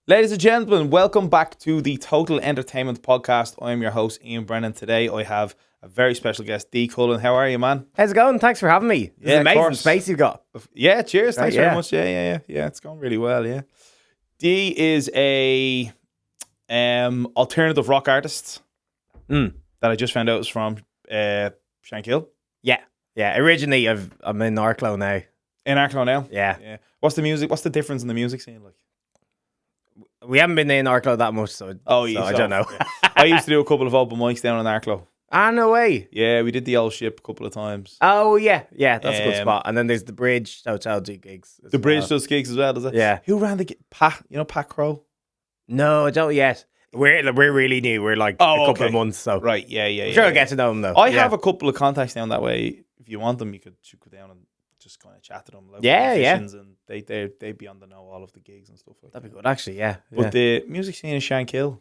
Ladies and gentlemen, welcome back to the Total Entertainment Podcast. I'm your host, Iann Brennan. Today I have a very special guest, D Cullen. How are you, man? How's it going? Thanks for having me. This is amazing space you've got. Yeah, cheers. Thanks Right, very much. Yeah, it's going really well, yeah. D is a alternative rock artist that I just found out is from Shankill. Yeah. Originally, I'm in Arklow now. In Arklow now? Yeah. What's the music? What's the difference in the music scene like? We haven't been in Arklow that much, so I don't know. Yeah. I used to do a couple of open mics down in Arklow. Ah, no way. Yeah, we did the old ship a couple of times. Oh, yeah, that's a good spot. And then there's the Bridge Hotel do gigs. The Bridge does gigs as well, does it? Yeah. Who ran the gig? Pat, Pat Crow? No, I don't yet. We're really new. We're like a couple of months, so. Right, yeah. I'm sure I'll get to know them, though. I have a couple of contacts down that way. If you want them, you could go down and just kind of chat to them. And they'd be on the know all of the gigs and stuff like that. That'd be good, actually, yeah. But the music scene in Shankill.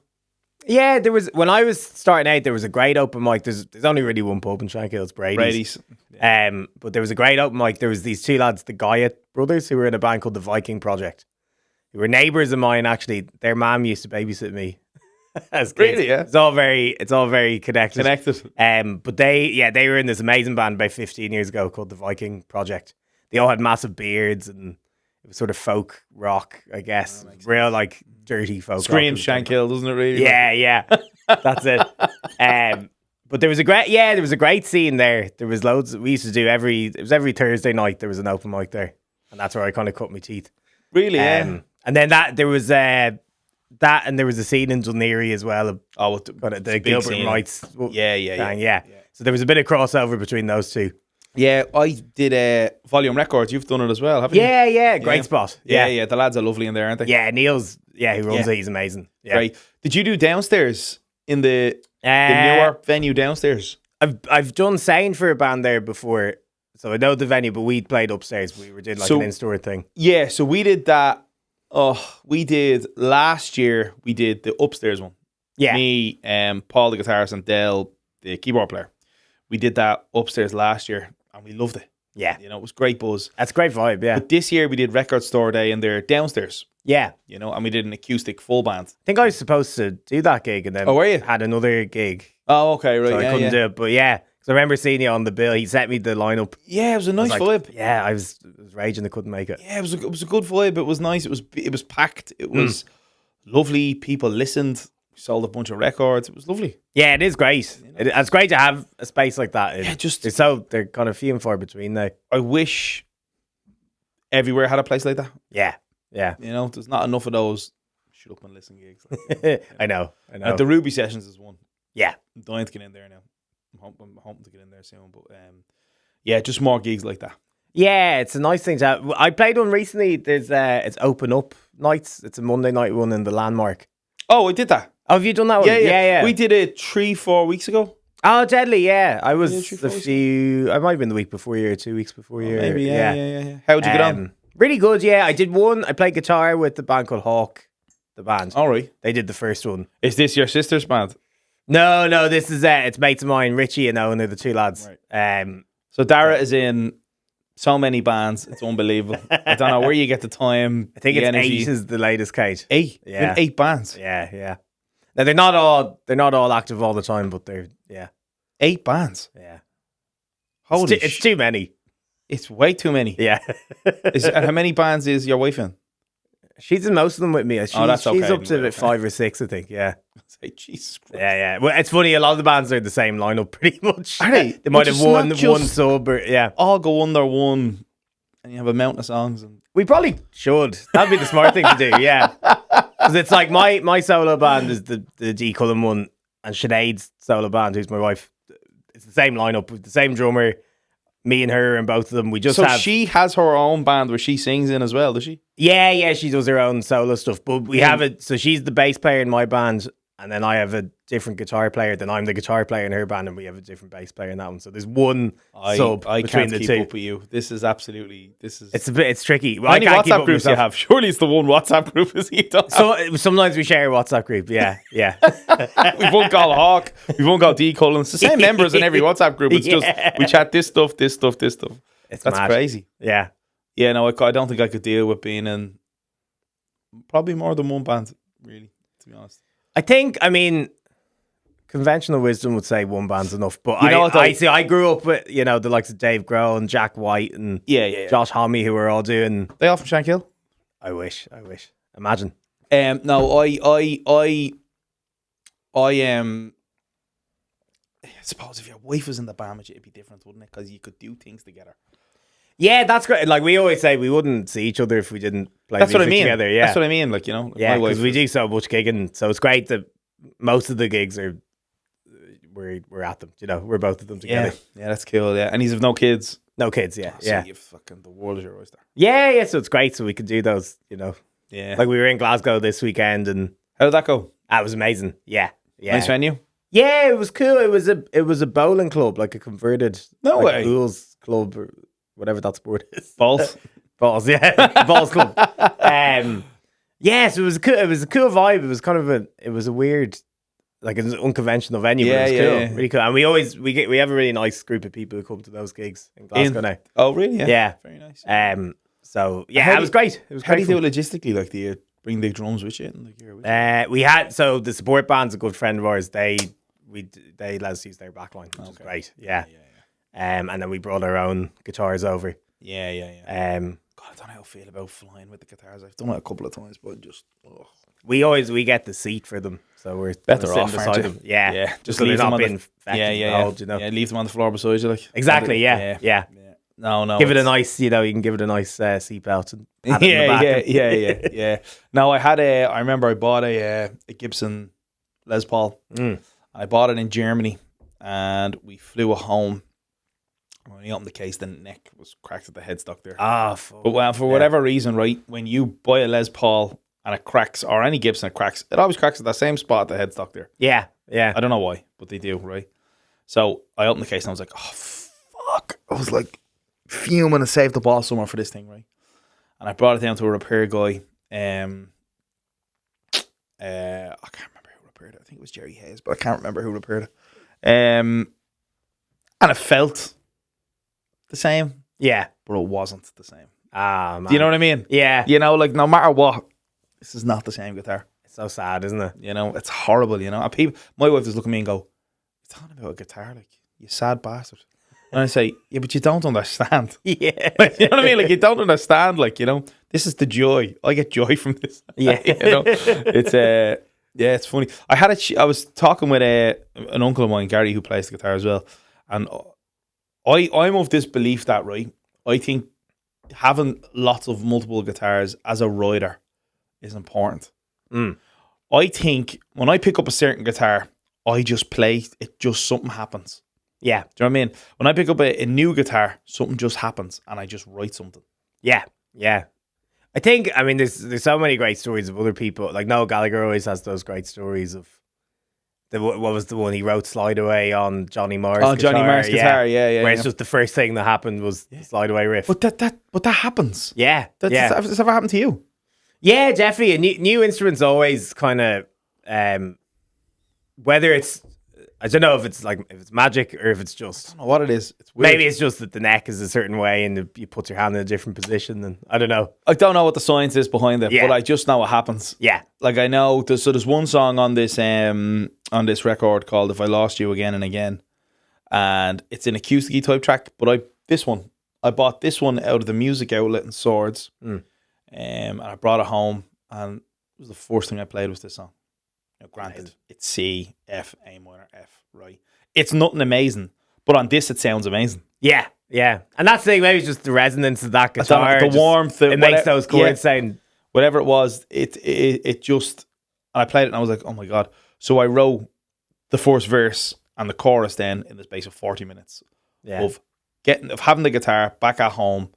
Yeah, when I was starting out, there was a great open mic. There's only really one pub in Shankill, it's Brady's. Yeah. But there was a great open mic. There was these two lads, the Guyot brothers, who were in a band called the Viking Project. Who were neighbours of mine, actually. Their mum used to babysit me as kids. Really, yeah? It's all very connected. But they were in this amazing band about 15 years ago called the Viking Project. They all had massive beards and it was sort of folk rock, I guess. Real like dirty folk Screams rock. Shankill, doesn't it really? Yeah. That's it. But there was a great scene there. There was loads. We used to do every Thursday night there was an open mic there. And that's where I kind of cut my teeth. Really, yeah. And then there was a scene in Dunleary as well. The Gilbert and Wrights. Yeah. So there was a bit of crossover between those two. Yeah, I did Volume Records. You've done it as well, haven't you? Yeah. Great spot. Yeah. The lads are lovely in there, aren't they? Yeah, Neil's. Yeah, who runs it? He's amazing. Yeah. Great. Did you do downstairs in the newer venue downstairs? I've done sound for a band there before, so I know the venue. But we played upstairs. We were doing an in-store thing. Yeah, so we did that. We did last year. We did the upstairs one. Yeah, me, Paul the guitarist, and Dell the keyboard player. We did that upstairs last year, and we loved it. Yeah, it was great buzz. That's a great vibe. Yeah, but this year we did Record Store Day, and they're downstairs. Yeah, and we did an acoustic full band. I think I was supposed to do that gig, and then were you? Had another gig. Oh, okay, right. So I couldn't do it, but yeah. So I remember seeing you on the bill. He sent me the lineup. Yeah, it was a nice vibe. Yeah, I was raging. I couldn't make it. Yeah, it was a good vibe. It was nice. It was packed. It was lovely. People listened. We sold a bunch of records. It was lovely. Yeah, it is great. It's great to have a space like that. They're kind of few and far between now. I wish everywhere had a place like that. Yeah. There's not enough of those shut up and listen gigs. I know. The Ruby Sessions is one. Yeah, I'm dying to get in there now. I'm hoping to get in there soon, but just more gigs like that. Yeah, it's a nice thing to have. I played one recently. There's it's Open Up nights. It's a Monday night one in the Landmark. Oh, I did that. Oh, have you done that one? Yeah. We did it 3-4 weeks ago. Oh, deadly! Yeah, I was I might have been the week before you, or 2 weeks before you. Maybe. Yeah. How'd you get on? Really good. Yeah, I did one. I played guitar with the band called Hawk. The band. All right. They did the first one. Is this your sister's band? No, this is it's mates of mine, Richie and Owen, are the two lads. Right. So Dara is in so many bands, it's unbelievable. I don't know where you get the time. I think it's energy. 8 is the latest, Kate. 8? Yeah. In 8 bands? Yeah. Now they're not all active all the time, but they're 8 bands? Yeah. Holy it's too many. It's way too many. Yeah. How many bands is your wife in? She's in most of them with me. She's that's okay. She's up to 5 or 6, I think. Yeah. Say, Jesus Christ. Yeah. Well, it's funny. A lot of the bands are the same lineup, pretty much. Are they? They might have one sub, or all go under one, and you have a mountain of songs. And we probably should. That'd be the smart thing to do. Yeah, because it's like my solo band is the D Cullen one, and Sinead's solo band, who's my wife. It's the same lineup with the same drummer. Me and her and both of them. We just so she has her own band where she sings in as well, does she? Yeah, she does her own solo stuff. But we have it. So she's the bass player in my band, and then I have a different guitar player. Then I'm the guitar player in her band, and we have a different bass player in that one. So there's one sub I between can't the keep two. up with you. This is it's tricky. How many WhatsApp groups you have? Surely it's the one WhatsApp group is you don't have. So sometimes we share a WhatsApp group. Yeah. We've one called Hawk. We've one called D Cullen. It's the same members in every WhatsApp group. It's just we chat this stuff. That's mad. crazy. Yeah. Yeah, no, I don't think I could deal with being in Probably more than one band, really, to be honest. I think, I mean, conventional wisdom would say one band's enough, but You know what, I see. I grew up with the likes of Dave Grohl and Jack White and Josh Homme, who were all doing. They all from Shankill. I wish. Imagine. No, I suppose if your wife was in the band with you, it'd be different, wouldn't it? Because you could do things together. Yeah, that's great. Like we always say, we wouldn't see each other if we didn't play That's music what I mean. together. Yeah, that's what I mean. Like, my wife because we do so much gigging, so it's great that most of the gigs are we're at them. We're both of them together. Yeah, that's cool. Yeah, and he's have no kids. No kids. Yeah, So you fucking the world is your oyster. Yeah. So it's great. So we could do those. Yeah. Like we were in Glasgow this weekend, and How did that go? that was amazing. Yeah. Nice venue. Yeah, it was cool. It was a bowling club, like a converted way. pools club or whatever that sport is. Balls. Balls, yeah. Balls club. Yes, it was cool. It was a cool vibe. It was kind of a weird, like an unconventional venue, but it was cool. Yeah. Really cool. And we have a really nice group of people who come to those gigs in Glasgow now. Oh, really? Yeah. Very nice. So yeah, it was great. It was How do great you do it logistically? Like, do you bring the drums with you? And like, here, we had, so the support band's a good friend of ours. They let us use their backline, which is great. Yeah. And then we brought our own guitars over. Yeah. God, I don't know how I feel about flying with the guitars. I've done it a couple of times, but just we get the seat for them, so we're better sitting off beside them. Yeah. Just so leave they're them not on being yeah, leave them on the floor beside you, like exactly. Yeah. No. Give it a nice, you can give it a nice seat belt and pat it in the back. Yeah. No, I remember I bought a Gibson Les Paul. I bought it in Germany, and we flew it home. When you opened the case, the neck was cracked at the headstock there. But for whatever reason, right, when you buy a Les Paul and it cracks, or any Gibson it cracks, it always cracks at that same spot at the headstock there. Yeah. I don't know why, but they do, right? So I opened the case and I was like, oh, fuck. I was like fuming to save the ball somewhere for this thing, right? And I brought it down to a repair guy. I can't remember who repaired it. I think it was Jerry Hayes, but I can't remember who repaired it. And it felt the same. Yeah. But it wasn't the same. Man. Do you know what I mean? Yeah. Like no matter what, this is not the same guitar. It's so sad, isn't it? It's horrible, And people, my wife just look at me and go, "You're talking about a guitar, like, you sad bastard." And I say, "Yeah, but you don't understand." Yeah. You know what I mean? Like, you don't understand, like, this is the joy. I get joy from this. Yeah. It's funny. I was talking with an uncle of mine, Gary, who plays the guitar as well. And I'm of this belief that, right, I think having lots of multiple guitars as a rider is important. I think when I pick up a certain guitar, I just play it, just something happens. Yeah. Do you know what I mean? When I pick up a new guitar, something just happens and I just write something. Yeah. I think, there's so many great stories of other people. Like Noel Gallagher always has those great stories of what was the one he wrote Slide Away on Johnny Marr's guitar. Johnny Marr's guitar, yeah. Where it's just the first thing that happened was the Slide Away riff. But that happens. Yeah. That's ever happened to you? Yeah, definitely. And new instruments always kind of, whether it's, I don't know if it's magic or if it's just, I don't know what it is. It's weird. Maybe it's just that the neck is a certain way and you put your hand in a different position, and I don't know. I don't know what the science is behind it, but I just know it happens. Yeah. Like, I know there's one song on this record called "If I Lost You Again and Again," and it's an acoustic type track. But I bought this one out of the music outlet in Swords, and I brought it home, and it was the first thing I played was this song. Granted, it's C, F, A minor, F, right? It's nothing amazing, but on this it sounds amazing. Yeah. And that's the thing, maybe it's just the resonance of that guitar. The warmth. It makes those chords sound... Whatever it was, it just... And I played it and I was like, oh my God. So I wrote the first verse and the chorus then in the space of 40 minutes of having the guitar back at home.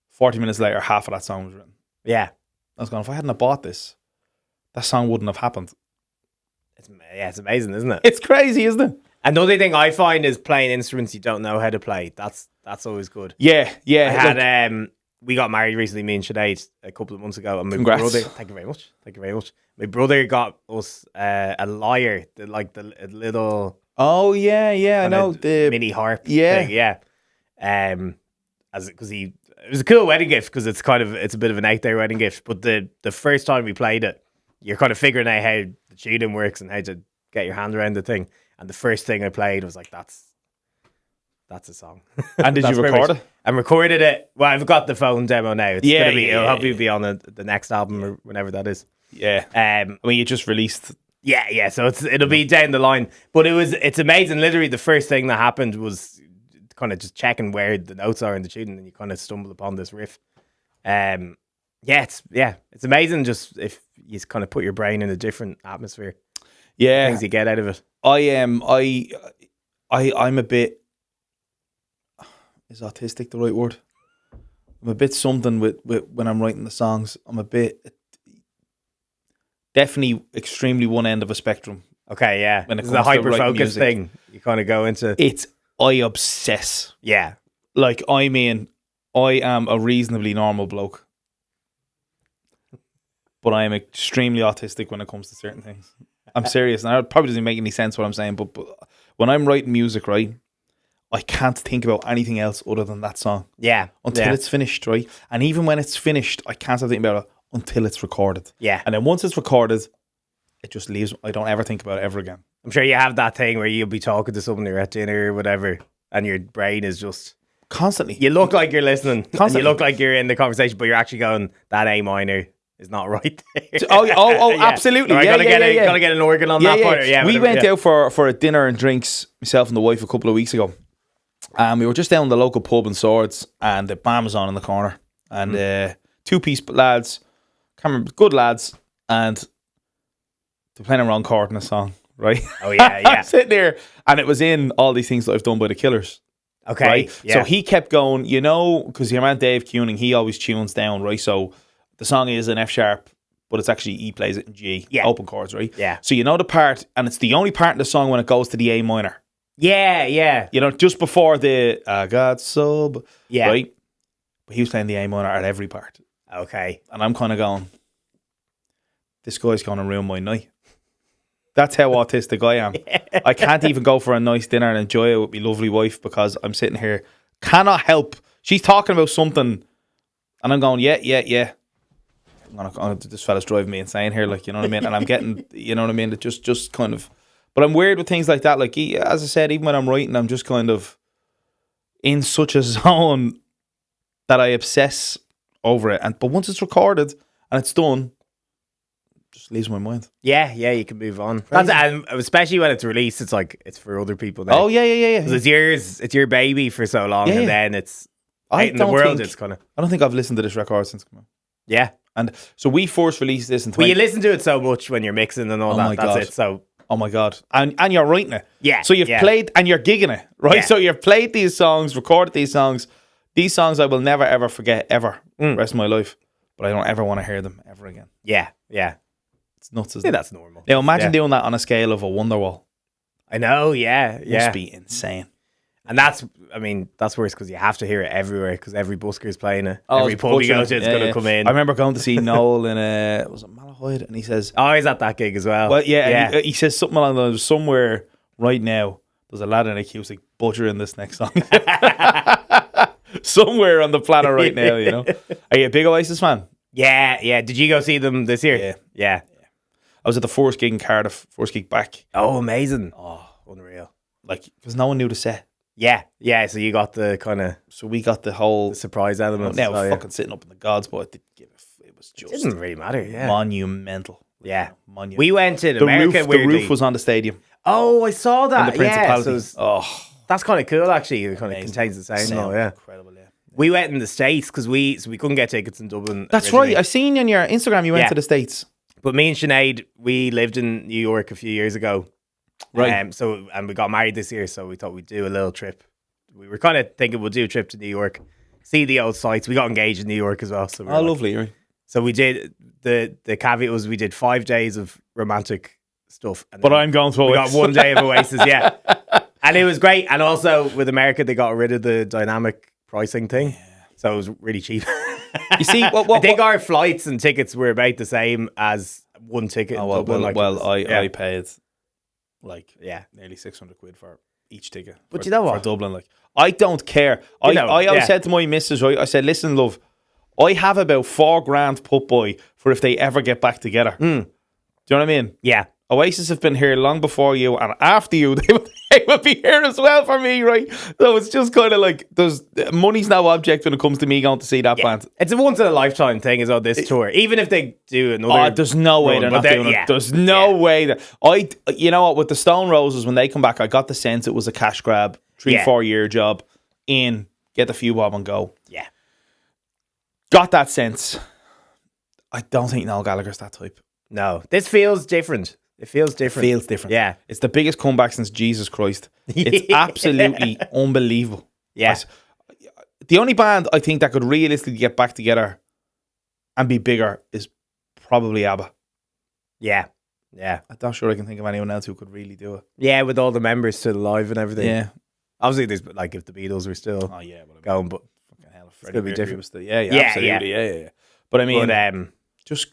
40 minutes later, half of that song was written. Yeah. I was going, if I hadn't have bought this, that song wouldn't have happened. It's amazing, isn't it? It's crazy, isn't it? Another thing I find is playing instruments you don't know how to play. That's always good. Yeah. I had we got married recently, me and Sinead, a couple of months ago, and my brother. Thank you very much. My brother got us a lyre, a little. Oh yeah, I know the mini harp. Yeah, thing, yeah. And because it was a cool wedding gift because it's a bit of an out-there wedding gift. But the first time we played it, you're kind of figuring out how the tuning works and how to get your hand around the thing. And the first thing I played was like, that's a song. And did you record it? I recorded it. Well, I've got the phone demo now. It's it'll hopefully be on the next album or whenever that is. Yeah. I mean, you just released. Yeah. So it'll be down the line. But it's amazing. Literally, the first thing that happened was kind of just checking where the notes are in the tune, and you kind of stumble upon this riff. It's amazing. Just if you kind of put your brain in a different atmosphere. Yeah, things you get out of it. I'm a bit. Is autistic the right word? I'm a bit something with when I'm writing the songs. I'm a bit definitely extremely one end of a spectrum. Okay, yeah. When it comes comes to to hyper writing focus music. thing, you kind of go into. I obsess. Yeah, Like I am a reasonably normal bloke, but I am extremely autistic when it comes to certain things. I'm serious, and it probably doesn't make any sense what I'm saying. But when I'm writing music, right, I can't think about anything else other than that song. Yeah. Until it's finished, right? And even when it's finished, I can't stop thinking about it until it's recorded. Yeah. And then once it's recorded, it just leaves. I don't ever think about it ever again. I'm sure you have that thing where you'll be talking to someone you're at dinner or whatever, and your brain is just Constantly. you look like you're listening. Constantly. And you look like you're in the conversation, but you're actually going, that A minor is not right there. Oh, absolutely. Or Yeah, gotta get an organ on that part. Yeah, we whatever, went out for a dinner and drinks, myself and the wife, a couple of weeks ago. And we were just down the local pub in Swords, and the band was on in the corner. And two-piece lads, can't remember, good lads, and they're playing a wrong chord in a song, right? Oh, yeah. I'm sitting there, and it was in All These Things That I've Done by the Killers. Okay. Right? Yeah. So he kept going, because your man Dave Cuning, he always tunes down, right? So the song is an F sharp, but it's actually he plays it in G, open chords, right? Yeah. So you know the part, and it's the only part in the song when it goes to the A minor. Yeah. Just before the I got sub, Yeah. right? But he was playing the A minor at every part. Okay. And I'm kind of going, this guy's going to ruin my night. That's how autistic I am. I can't even go for a nice dinner and enjoy it with my lovely wife because I'm sitting here, cannot help. She's talking about something, and I'm going, yeah. This fella's driving me insane here, like, you know what I mean? And I'm getting, you know what I mean? It just kind of, but I'm weird with things like that. Like, as I said, even when I'm writing, I'm just kind of in such a zone that I obsess over it. But once it's recorded and it's done, it just leaves my mind. Yeah, you can move on. And especially when it's released, it's like it's for other people now. Oh, yeah. 'Cause it's yours, it's your baby for so long, and then it's out in the world. It's kind of. I don't think I've listened to this record since it came out. Yeah. And so we first released this in Well, you listen to it so much when you're mixing and all that. my That's God. it. So. Oh my God. And you're writing it. Yeah. So you've played and you're gigging it, right? Yeah. So you've played these songs, recorded these songs. These songs I will never ever forget ever the rest of my life. But I don't ever want to hear them ever again. Yeah. It's nuts, isn't it? That's normal. Now imagine doing that on a scale of a Wonderwall. I know, yeah. Must be insane. And that's worse because you have to hear it everywhere because every busker's playing it. Oh, every pub you go to, it's going to come in. I remember going to see Noel in was it Malahide? And he says, oh, he's at that gig as well. Well, yeah. And he says something along those, somewhere right now, there's a lad in a queue like butchering this next song. Somewhere on the planet right now, you know. Are you a big Oasis fan? Yeah. Did you go see them this year? Yeah. I was at the first gig in Cardiff, first gig back. Oh, amazing. Oh, unreal. Like, because no one knew the set. Yeah. So you got the kind of. So we got the whole surprise element. Now fucking sitting up in the gods, but it was just. It didn't really matter, yeah. Monumental. Yeah. Monumental. We went to America the roof was on the stadium. Oh, I saw that. And the Principality. So that's kind of cool, actually. It kind of contains the sound. Incredible, yeah. We went in the States because we couldn't get tickets in Dublin. That's right. I've seen on your Instagram you went to the States. But me and Sinead, we lived in New York a few years ago. Right. And we got married this year, so we thought we'd do a little trip. We were kind of thinking we'll do a trip to New York, see the old sites. We got engaged in New York as well. So lovely, right? So we did, the caveat was we did 5 days of romantic stuff. And but I'm going for we got 1 day of Oasis, yeah. And it was great. And also with America, they got rid of the dynamic pricing thing. Yeah. So it was really cheap. You see, I think our flights and tickets were about the same as one ticket. Oh, I paid like nearly nearly 600 quid for each ticket. But you know what? For Dublin, like I don't care. I always said to my missus, right, I said, listen, love, I have about $4,000 put by for if they ever get back together. Do you know what I mean? Yeah. Oasis have been here long before you, and after you, they will be here as well for me, right? So it's just kind of like money's no object when it comes to me going to see that band. It's a once in a lifetime thing, is on this tour. Even if they do another, there's no way they're not doing it. There's no way that you know what? With the Stone Roses, when they come back, I got the sense it was a cash grab, 3-4 year job. Get the few bob and go. Yeah, got that sense. I don't think Noel Gallagher's that type. No, this feels different. It feels different. Feels different. Yeah. It's the biggest comeback since Jesus Christ. It's absolutely unbelievable. Yeah. The only band I think that could realistically get back together and be bigger is probably ABBA. Yeah. Yeah. I'm not sure I can think of anyone else who could really do it. Yeah, with all the members still alive and everything. Yeah. Obviously, there's like if the Beatles were still going, but fucking hell, it's going to be different. Was absolutely. Yeah. But I mean, just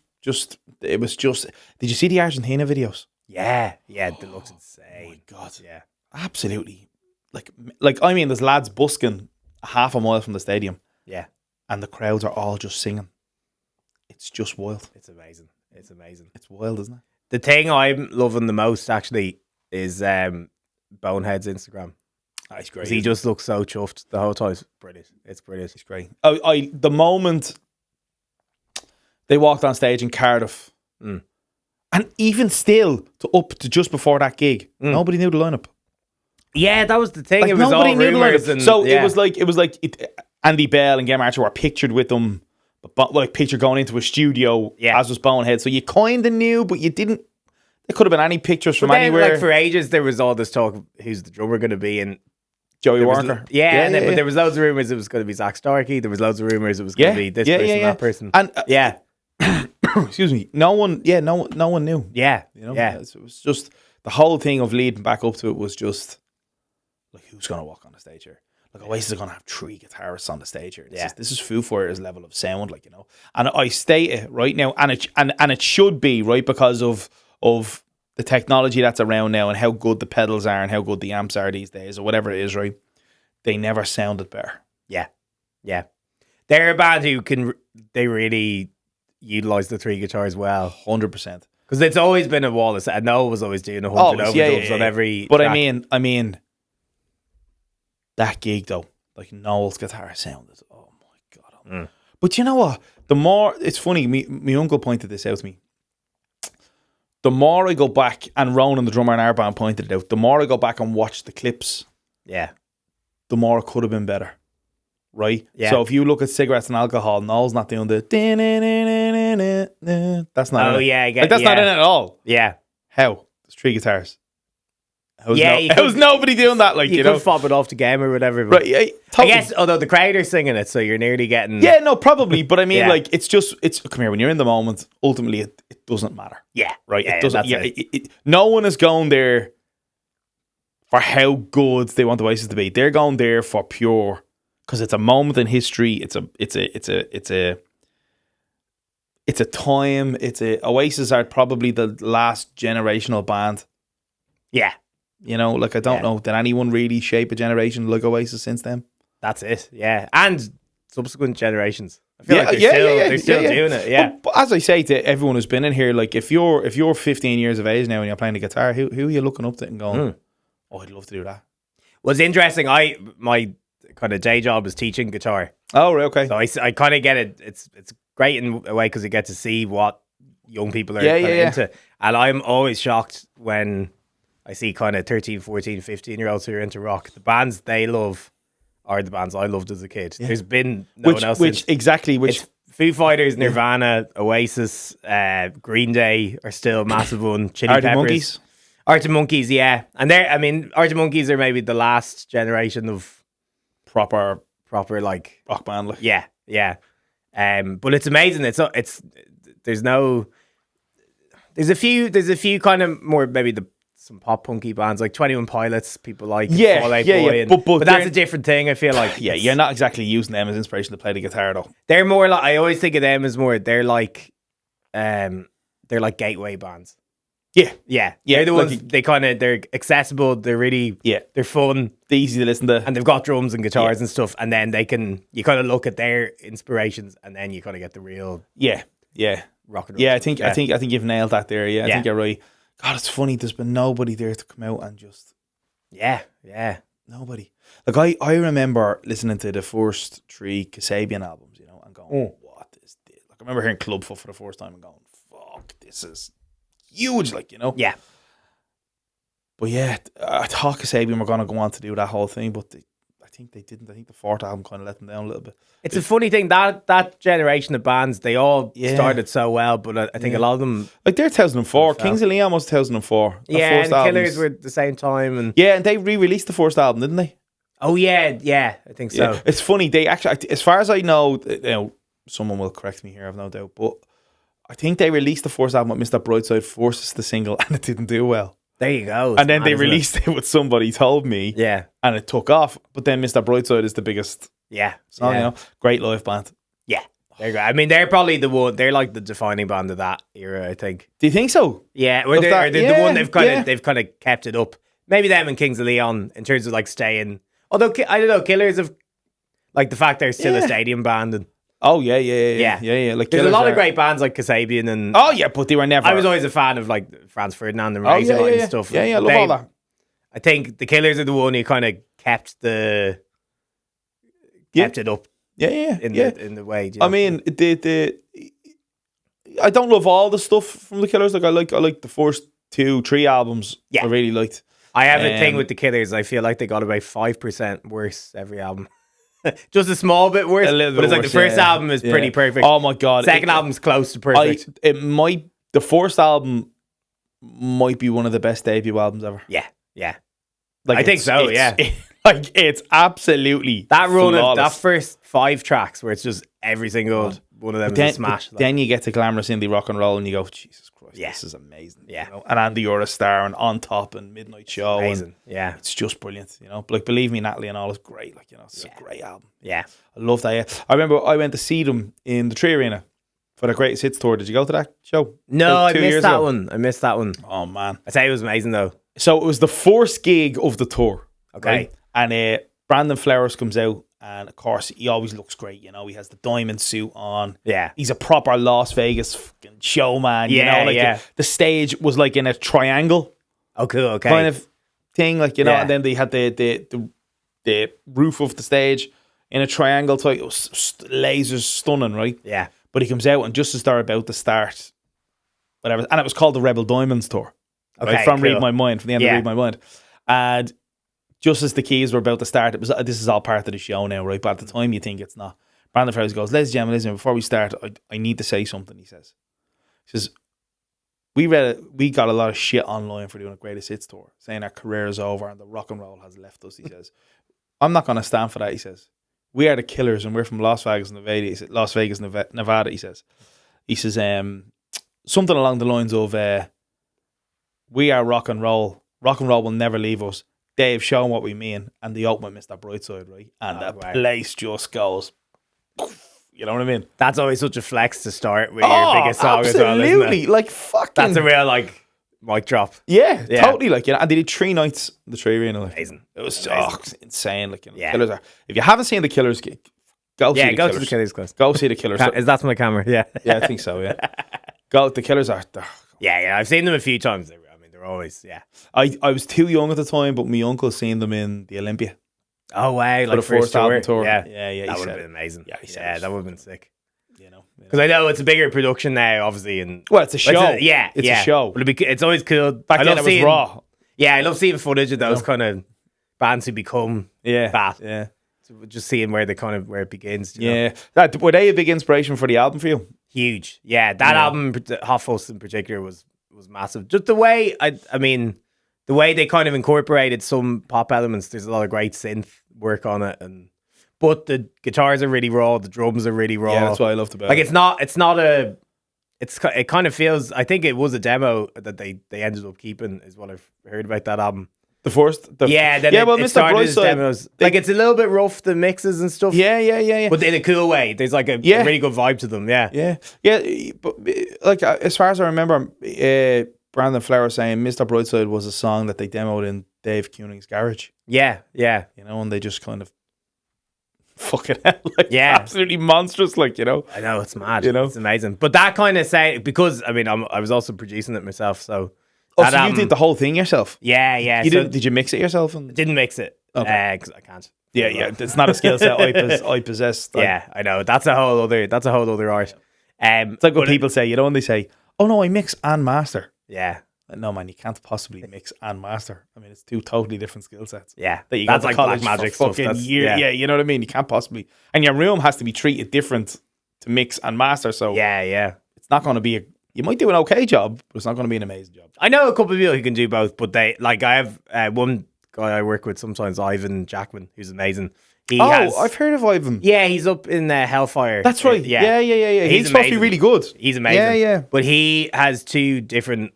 it was just. Did you see the Argentina videos? Yeah, it looks insane. Oh my God, yeah, absolutely. Like I mean, there's lads busking half a mile from the stadium. Yeah, and the crowds are all just singing. It's just wild. It's amazing. It's wild, isn't it? The thing I'm loving the most actually is Bonehead's Instagram. It's great. He just looks so chuffed the whole time. It's brilliant. It's great. The moment they walked on stage in Cardiff, and even still up to just before that gig, nobody knew the lineup. Yeah, that was the thing. Like, it was all rumors, and so it was like Andy Bell and Gemma Archer were pictured with them, but like pictured going into a studio as was Bonehead. So you kind of knew, but you didn't. There could have been any pictures from anywhere. Like for ages, there was all this talk of who's the drummer going to be, and Joey Walker. But there was loads of rumors it was going to be Zach Starkey. There was loads of rumors it was going to be this person, that person. And excuse me, no one knew. Yeah, It was just the whole thing of leading back up to it was just like, who's going to walk on the stage here? Like, Oasis are going to have 3 guitarists on the stage here. This is Foo Fighters level of sound, like, you know. And I state it right now, and it should be right because of the technology that's around now and how good the pedals are and how good the amps are these days or whatever it is, right? They never sounded better. Yeah. They're a band who they really utilize the 3 guitars well. 100%. Because it's always been a wall. And Noel was always doing 100 overdubs on every But track. I mean, that gig though, like Noel's guitar sounded, oh my God. But you know what? The more, it's funny, my uncle pointed this out to me. The more I go back, and Ronan, the drummer in our band, pointed it out, the more I go back and watch the clips, the more it could have been better. Right? Yeah. So if you look at Cigarettes and Alcohol, Noel's not doing the that's not in it. That's not in it at all. Yeah. How? There's 3 guitars. How's nobody doing that? Like, you know, fob it off the game or whatever. Right? Yeah, totally. I guess, although the crowd are singing it, so you're nearly getting. Yeah, no, probably. But I mean, like, it's come here. When you're in the moment, ultimately, it doesn't matter. Yeah, right. It doesn't. No one is going there for how good they want the Oasis to be. They're going there for pure, because it's a moment in history. It's a time. Oasis are probably the last generational band. Yeah. You know, like, I don't know, did anyone really shape a generation like Oasis since then? That's it, yeah. And subsequent generations. I feel like they're still doing it, yeah. But as I say to everyone who's been in here, like, if you're 15 years of age now and you're playing the guitar, who are you looking up to and going, oh, I'd love to do that? Well, it's interesting. My kind of day job is teaching guitar. Oh, right, okay. So I kind of get it. It's great in a way because you get to see what young people are into. And I'm always shocked when I see kind of 13, 14, 15-year-olds who are into rock. The bands they love are the bands I loved as a kid. Yeah. There's been no one else. Which Foo Fighters, Nirvana, Oasis, Green Day are still a massive one. Chili Peppers. Monkeys? Arctic Monkeys, yeah. And Arctic Monkeys are maybe the last generation of proper like rock band. Like. Yeah. But it's amazing. There's a few kind of more maybe some pop punky bands like 21 Pilots, people like Fall Out Boy. But that's a different thing, I feel like. Yeah, you're not exactly using them as inspiration to play the guitar though. They're more like, I always think of them as more, they're like gateway bands. Yeah, Yeah, Yeah, they're the like ones. They're accessible. They're really they're fun, they're easy to listen to. and they've got drums and guitars and stuff. And then you kind of look at their inspirations, and then you kind of get the real Yeah, rock and roll. yeah. stuff. I think you've nailed that there. Yeah, I Yeah. think you're right. God, it's funny. There's been nobody there to come out and just yeah. nobody. Like I remember listening to the first 3 Kasabian albums, you know, and going, "What is this?" Like I remember hearing Clubfoot for the first time and going, "Fuck, this is huge!" Like, you know. Yeah. But yeah, I thought Kasabian were going to go on to do that whole thing, but I think they didn't. I think the 4th album kind of let them down a little bit. It's a funny thing that generation of bands, they all started so well, but I think a lot of them, Like they're 2004. Kings of Leon was 2004. That and first album's- Killers were at the same time, and Yeah, and they re-released the first album, didn't they? oh yeah, I think so. Yeah. It's funny. They actually, as far as I know, someone will correct me here, I've no doubt, but I think they released the first album with Mr. Brightside first as the single, and it didn't do well. There you go. And then they released it with Somebody Told Me, Yeah, and it took off. But then Mr. Brightside is the biggest yeah, song, you know. Great live band. yeah. There you go. I mean, they're probably the one. They're like the defining band of that era, I think. Do you think so? Yeah, Of that- the yeah, one they've yeah. kind of kept it up. Maybe them and Kings of Leon in terms of like staying. Although I don't know, Killers have like the fact they're still a Yeah. stadium band, and Oh yeah. Like there's a Killers lot are- of great bands like Kasabian and. Oh yeah, but they were never. I was always a fan of like Franz Ferdinand and Oh Razorlight yeah. and stuff. Yeah, I But love all that. I think the Killers are the one who kind of kept it up Yeah. in the way. do you I know? mean, I don't love all the stuff from the Killers. Like I like the first 2-3 albums. Yeah. I really liked. I have a thing um, with the Killers. I feel like they got about 5% worse every album. Just a small bit worse. A little but bit it's like worse, the first yeah. album is Yeah. pretty perfect. Oh my god! Second album's close to perfect. The first album might be one of the best debut albums ever. Yeah. Like I think so, yeah. Like it's absolutely That run of that flawless. first 5 tracks where it's just every single one of them is a smash. But then you get to glamorous indie rock and roll, and you go, Jesus Christ, Yeah. this is amazing. Yeah. You know? And Andy, you're a star, and On Top, and Midnight Show, and amazing. Yeah. it's just brilliant. You know, but like believe me, Natalie and all is great. Like, you know, it's a great album. Yeah. I love that. Yeah. I remember I went to see them in the Tree Arena for the Greatest Hits tour. Did you go to that show? No, About I 2 missed years that ago? one. I missed that one. Oh man! I say it was amazing though. So it was the first gig of the tour. Okay. Right? And Brandon Flowers comes out, and of course he always looks great. You know, he has the diamond suit on. Yeah. He's a proper Las Vegas fucking showman. Yeah, you know, like yeah. the stage was like in a triangle Oh, cool. Okay. kind of thing, like, you know. Yeah. And then they had the roof of the stage in a triangle type. It was lasers, stunning, right? Yeah. But he comes out, and just as they're about to start, whatever, and it was called the Rebel Diamonds tour. Okay. Right, from cool. Read My Mind, from the end Yeah. of Read My Mind. And just as the keys were about to start, this is all part of the show now, right? But at the time, you think it's not. Brandon Flowers goes, ladies and gentlemen, before we start, I need to say something, he says. He says, we got a lot of shit online for doing a Greatest Hits tour, saying our career is over and the rock and roll has left us, he says. I'm not going to stand for that, he says. We are the Killers, and we're from Las Vegas, Nevada, he says. He says, something along the lines of, we are rock and roll. Rock and roll will never leave us. Dave, show 'em what we mean. And the open with Mr. Brightside, right? And the wow. place just goes, you know what I mean? That's always such a flex to start with your biggest song as well, isn't absolutely. it? Like, fucking. That's a real like mic drop. Yeah, Yeah. totally. Like, you know, and they did 3 nights in the Tree Arena. Like, Amazing. it was Amazing. insane. Like, you know, Yeah. Killers are. If you haven't seen the Killers, go see Yeah, the go Killers. to the Killers class. Go see the Killers. Is that my camera? Yeah. Yeah, I think so. Yeah, go. The Killers are. Yeah. I've seen them a few times. They're always I was too young at the time, but my uncle seen them in the Olympia. Oh wow, For like the first album tour. Yeah, Yeah. that he would have said been amazing. Yeah, he said Yeah, it. that would have been sick. You know. Because I know it's a bigger production now, obviously, and Well, it's a show. It's a show. But it's always cool. Back I then love it was raw. Yeah, I love seeing footage of those kind of bands who become Yeah. that. Yeah. So just seeing where it begins. You know? Yeah. Were they a big inspiration for the album for you? Huge. Yeah, that album, Hot Fuss in particular, was massive. Just the way I mean, the way they kind of incorporated some pop elements. There's a lot of great synth work on it, but the guitars are really raw. The drums are really raw. Yeah, that's what I loved about Like it. it kind of feels. I think it was a demo that they ended up keeping, is what I've heard about that album. The first? Then well, it Mr. started as Brightside. demos. Like it's a little bit rough, the mixes and stuff. Yeah. But in a cool way. There's like a really good vibe to them. Yeah. Yeah. But like as far as I remember, Brandon Flower saying Mr. Brightside was a song that they demoed in Dave Koenig's garage. Yeah. And they just kind of fuck it out. Yeah. Absolutely monstrous, I know, it's mad. It's amazing. But that kind of because, I was also producing it myself, so... Oh, so you did the whole thing yourself? Yeah. Did you mix it yourself? Didn't mix it. Okay. Because I can't. Yeah. It's not a skill set I possess. Yeah, I know. That's a whole other art. It's like what people say, when they say, oh no, I mix and master. Yeah. No, man, you can't possibly mix and master. I mean, it's two totally different skill sets. Yeah. That you That's go to like college black magic for stuff. fucking years. Yeah, you know what I mean? You can't possibly. And your room has to be treated different to mix and master. So yeah. It's not going to be you might do an okay job, but it's not going to be an amazing job. I know a couple of people who can do both, but I have one guy I work with sometimes, Ivan Jackman, who's amazing. I've heard of Ivan. Yeah, he's up in Hellfire. That's right. Yeah. He's supposed to be really good. He's amazing. Yeah. But he has two different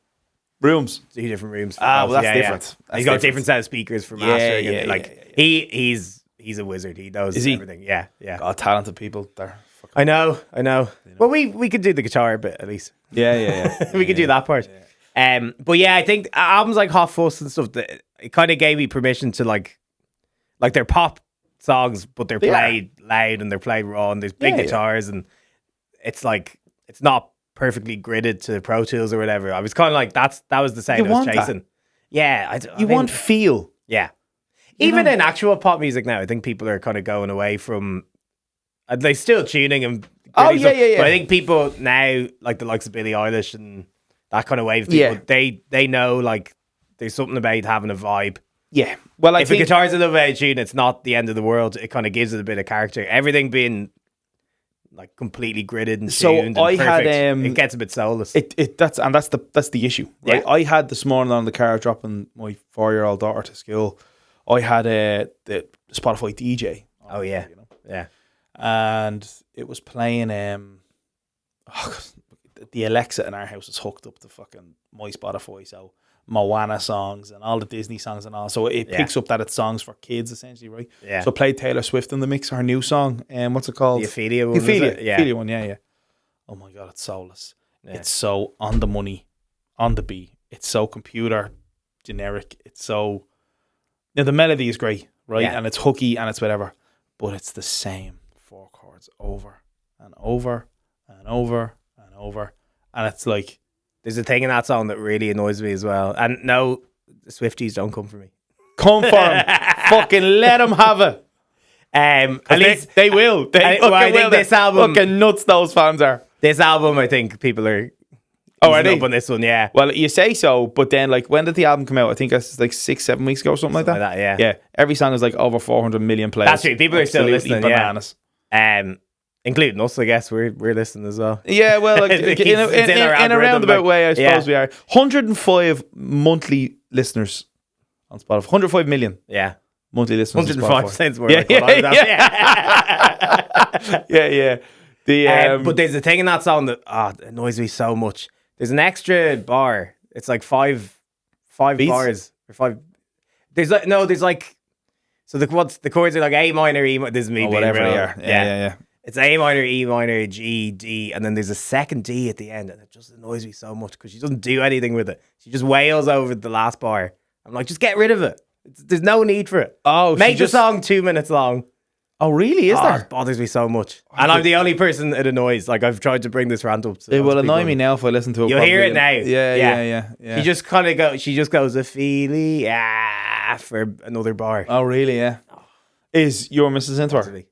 rooms. Well, that's different. He's got a different set of speakers for mastering. He's a wizard. He knows everything. Yeah. God, talented people there. I know. Well, we could do the guitar bit at least. Yeah. We could do that part. But yeah, I think albums like Hot Fuss and stuff, it kind of gave me permission to like they're pop songs, but they're played loud and they're played raw and there's big guitars and it's like it's not perfectly gridded to Pro Tools or whatever. I was kind of like that was the sound I was chasing. That. Yeah, you want feel. Yeah, even in actual pop music now, I think people are kind of going away from. They still tuning and yeah. But I think people now, like the likes of Billie Eilish and that kind of wave of people, they know like there's something about having a vibe. Yeah. Well, if a guitar's a little out of tune, it's not the end of the world. It kind of gives it a bit of character. Everything being like completely gridded and tuned and perfect, it gets a bit soulless. That's the issue. Right? Yeah. I had this morning on the car dropping my 4-year-old daughter to school. I had the Spotify DJ. Oh yeah, yeah. And it was playing the Alexa in our house is hooked up to fucking my Spotify, so Moana songs and all the Disney songs and all, so it picks up that it's songs for kids essentially, right? Yeah. So play Taylor Swift in the mix, her new song, what's it called? The Ophelia one. Ophelia one, yeah. Oh my god, it's soulless. Yeah. It's so on the money, on the beat. It's so computer generic. It's so the melody is great, right? Yeah. And it's hooky and it's whatever, but it's the same 4 chords over and over and over and over, and it's like there's a thing in that song that really annoys me as well. And no, the Swifties don't come for me. Come for them. Fucking let them have it. At least they will. They I think this album, fucking nuts those fans are. This album, I think people are. Are they? Up on this one, yeah. Well, you say so, but then like when did the album come out? I think it's like 6-7 weeks ago or something like that. Yeah. Yeah. Every song is like over 400 million plays. That's true. People are still listening. Bananas. Yeah. Including us, I guess. We're listening as well. Yeah, well, like, in a roundabout way, I suppose we are. 105 monthly listeners on Spotify. 105 million. Yeah. Monthly listeners. 105 cents more. Yeah. But there's a thing in that song that annoys me so much. There's an extra bar. It's like five beats? bars or 5. There's like so the chords are like A minor, E minor. This is me being whatever real. they are. Yeah. It's A minor, E minor, G, D, and then there's a second D at the end, and it just annoys me so much because she doesn't do anything with it. She just wails over the last bar. I'm like, just get rid of it. There's no need for it. Oh, make the song 2 minutes long. Oh, really? Is there? It bothers me so much. And I'm the only person it annoys. Like, I've tried to bring this rant up. It will annoy me now if I listen to it. You'll hear it now. Yeah. She just kind of goes, Ophelia, for another bar. Oh, really? Yeah. Is your Mrs. Into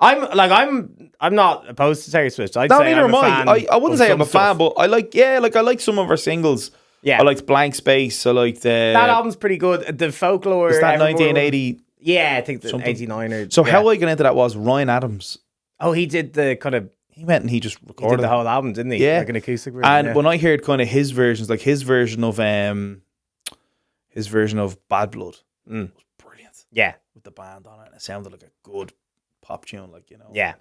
I'm not opposed to Taylor Swift. I wouldn't say I'm a fan, but I like some of her singles. Yeah. I liked Blank Space. I liked that album's pretty good. The Folklore. Is that 1980? Yeah, I think the 89 or. So how I got into that was Ryan Adams. Oh, he did the kind of. He went and he just recorded the whole album, didn't he? Yeah, like an acoustic version. And when I heard kind of his versions, like his version of Bad Blood, was brilliant. Yeah, with the band on it, and it sounded like a good pop tune, like Yeah,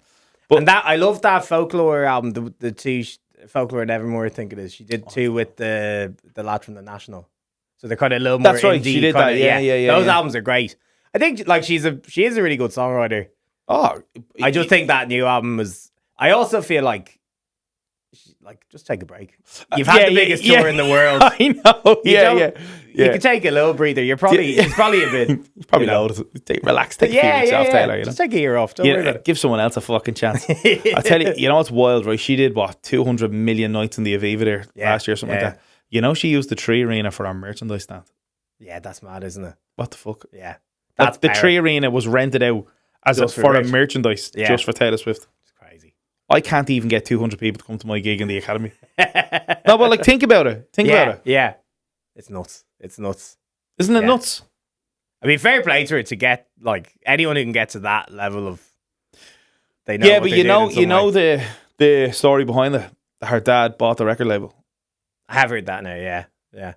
but and that I love that Folklore album. The two Folklore and Evermore, I think it is. She did 2 with the lad from the National, so they're kind of a little more. That's right. Indie, she did that. Yeah. Those albums are great. I think like she is a really good songwriter. Oh, I just think that new album was. I also feel like like, just take a break. You've had the biggest tour in the world. I know. Yeah. You can take a little breather. It's probably a bit. It's probably loaded. Relax. Take a few weeks off, Taylor. You know? Just take a year off. Don't worry about it. Give someone else a fucking chance. I tell you, you know what's wild, right? She did 200 million nights in the Aviva there last year, or something like that. You know, she used the Tree Arena for our merchandise stand. Yeah, that's mad, isn't it? What the fuck? Yeah, that's the Tree Arena was rented out as for a merchandise just for Taylor Swift. It's crazy. I can't even get 200 people to come to my gig in the Academy. No, but like, think about it. Think about it. Yeah, it's nuts. It's nuts. Isn't it nuts? I mean, fair play to her to get, like, anyone who can get to that level of. They know. Yeah, but you know the story behind it. Her dad bought the record label. I have heard that now. Yeah.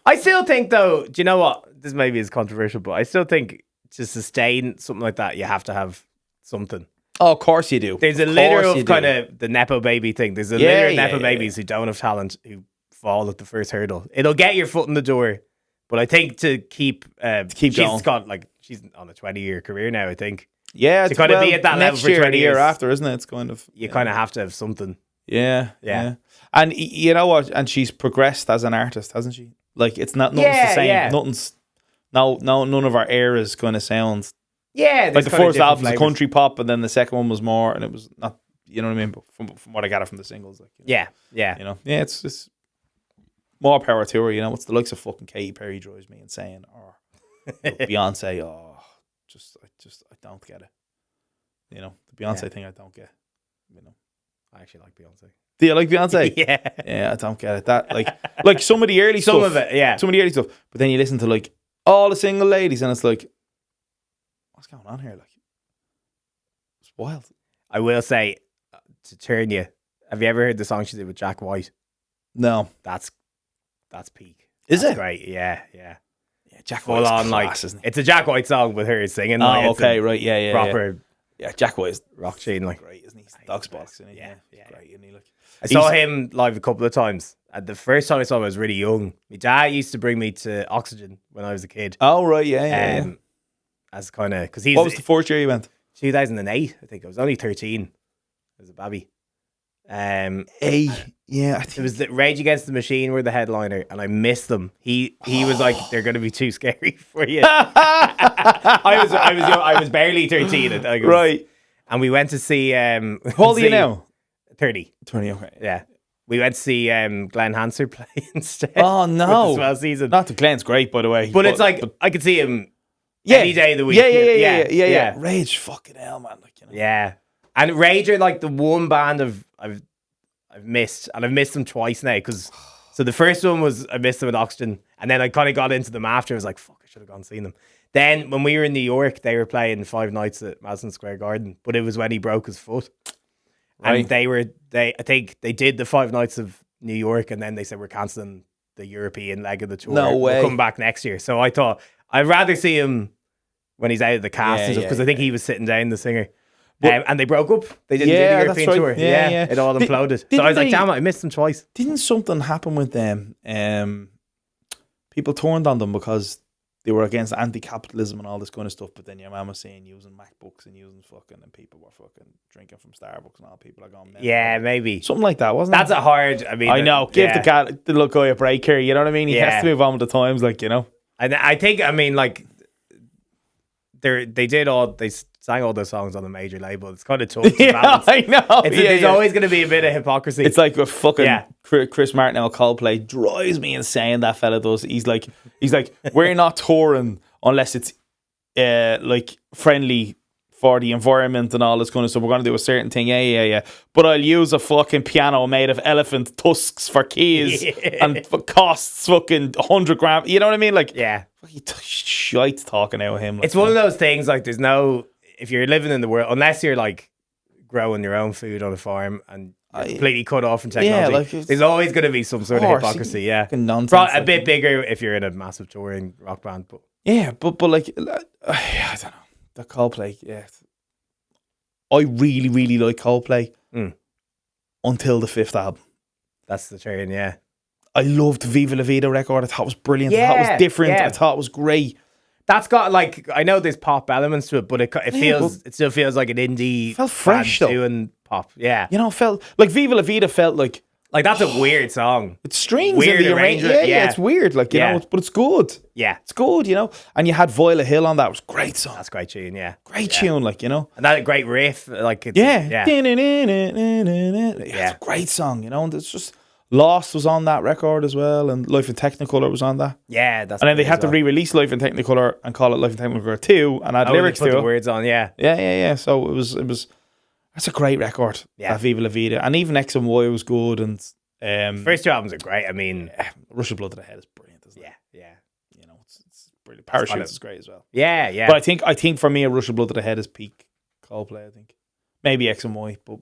I still think, though, do you know what? This maybe is controversial, but I still think to sustain something like that, you have to have something. Oh, of course you do. There's a litter of kind of the Nepo baby thing. There's a litter of Nepo babies who don't have talent, who fall at the first hurdle. It'll get your foot in the door, but I think to keep she's going. She's on a 20-year career now, I think. Yeah, to kind of be at that level for 20 years. The year after, isn't it? It's kind of... You kind of have to have something. Yeah. And you know what? And she's progressed as an artist, hasn't she? Like, it's nothing's the same. Yeah. None of our eras kind of sounds. Yeah, like the first album was country pop, and then the second one was more, and it was not. You know what I mean? But from what I got from the singles, like, you know, yeah, it's more power to her. You know, it's the likes of fucking Katy Perry drives me insane, or Beyonce. I don't get it. You know, the Beyonce thing, I don't get. You know, I actually like Beyonce. Do you like Beyonce? Yeah, I don't get it. That like some of the early stuff, some of it, some of the early stuff. But then you listen to like all the single ladies, and it's like, what's going on here? Like, it's wild. I will say, to turn you, have you ever heard the song she did with Jack White? No, that's peak. Is it? Great. Yeah. Jack Full White's on, class, like, isn't it's a Jack White song with her singing. Oh, okay, right, yeah, proper. Yeah, Jack White is rock chain, like, great, isn't he? He's dog spots, isn't he? Yeah. Great, isn't he? Like, I saw him live a couple of times. And the first time I saw him, I was really young. My dad used to bring me to Oxygen when I was a kid. Oh, right, yeah. As kind of, because what was the first year you went? 2008, I think. I was only 13 as a baby. Yeah, it was the Rage Against the Machine were the headliner, and I missed them. He was like, they're going to be too scary for you. I was barely 13, I think. Right. And we went to see. How old are you now? 30. 20. Okay. Yeah. We went to see Glenn Hanser play instead. Oh no! The swell season. Not that Glenn's great, by the way. But it's like, I could see him any day of the week. Yeah. Rage, fucking hell, man. Like, you know. Yeah. And Rage are like the one band I've missed, and I've missed them twice now. Because so the first one was I missed them at Oxygen, and then I kind of got into them after. I was like, fuck, I should have gone and seen them. Then when we were in New York, they were playing 5 nights at Madison Square Garden, but it was when he broke his foot. Right. And I think they did the 5 nights of New York, and then they said we're cancelling the European leg of the tour. No way. We'll come back next year. So I thought I'd rather see him when he's out of the cast and stuff, because I think he was sitting down, the singer. And they broke up. They didn't do the European tour. Yeah, it all imploded. So I was like, damn it, I missed them twice. Didn't something happen with them? People turned on them because they were against anti-capitalism and all this kind of stuff. But then your man was saying using MacBooks and using fucking, and people were fucking drinking from Starbucks and all. People are going, yeah, maybe something like that, wasn't it? That's a hard. I mean, I know. Give the little guy a break here. You know what I mean? He has to move on with the times, like, you know. And I think, I mean, like, they sang all those songs on a major label. It's kind of tough to balance. I know. There's always going to be a bit of hypocrisy. It's like a fucking Chris Martin of Coldplay drives me insane. That fella does. He's like, we're not touring unless it's like friendly for the environment and all this kind of stuff. We're going to do a certain thing. Yeah. But I'll use a fucking piano made of elephant tusks for keys and costs fucking 100 grand. You know what I mean? Like, shite talking out of him. Like, it's one of those things, like, there's no, if you're living in the world, unless you're like growing your own food on a farm and you're completely cut off from technology, there's always going to be some sort of hypocrisy. Yeah. Nonsense. A bit bigger if you're in a massive touring rock band. But but like, I don't know. The Coldplay, I really, really like Coldplay until the 5th album. That's the turn, yeah. I loved Viva La Vida record. I thought it was brilliant. I thought it was different. I thought it was great. That's got like, I know there's pop elements to it, but it still feels like an indie. Felt fresh though. Doing pop, yeah. You know, felt like Viva La Vida felt like that's a weird song. it's strings Weird in the arrangement. Yeah, it's weird. Like you know, but it's good. Yeah, it's good. You know, and you had Violet Hill on that. It was a great song. that's a great tune. Yeah, great tune. Like you know, and that great riff. Like it's, yeah. It's a great song. You know, and it's just Lost was on that record as well, and Life in Technicolor was on that. Yeah, that's. And then they had to re-release Life in Technicolor and call it Life in Technicolor 2, and add lyrics put to the it. words on. Yeah. So it was. That's a great record. Yeah, Viva La Vida, and even X and Y was good, and first two albums are great. I mean, Rush of Blood to the Head is brilliant, isn't it? Yeah. You know, it's brilliant. Parachutes is great as well. Yeah. But I think for me, a Rush of Blood to the Head is peak Coldplay. I think maybe X and Y, but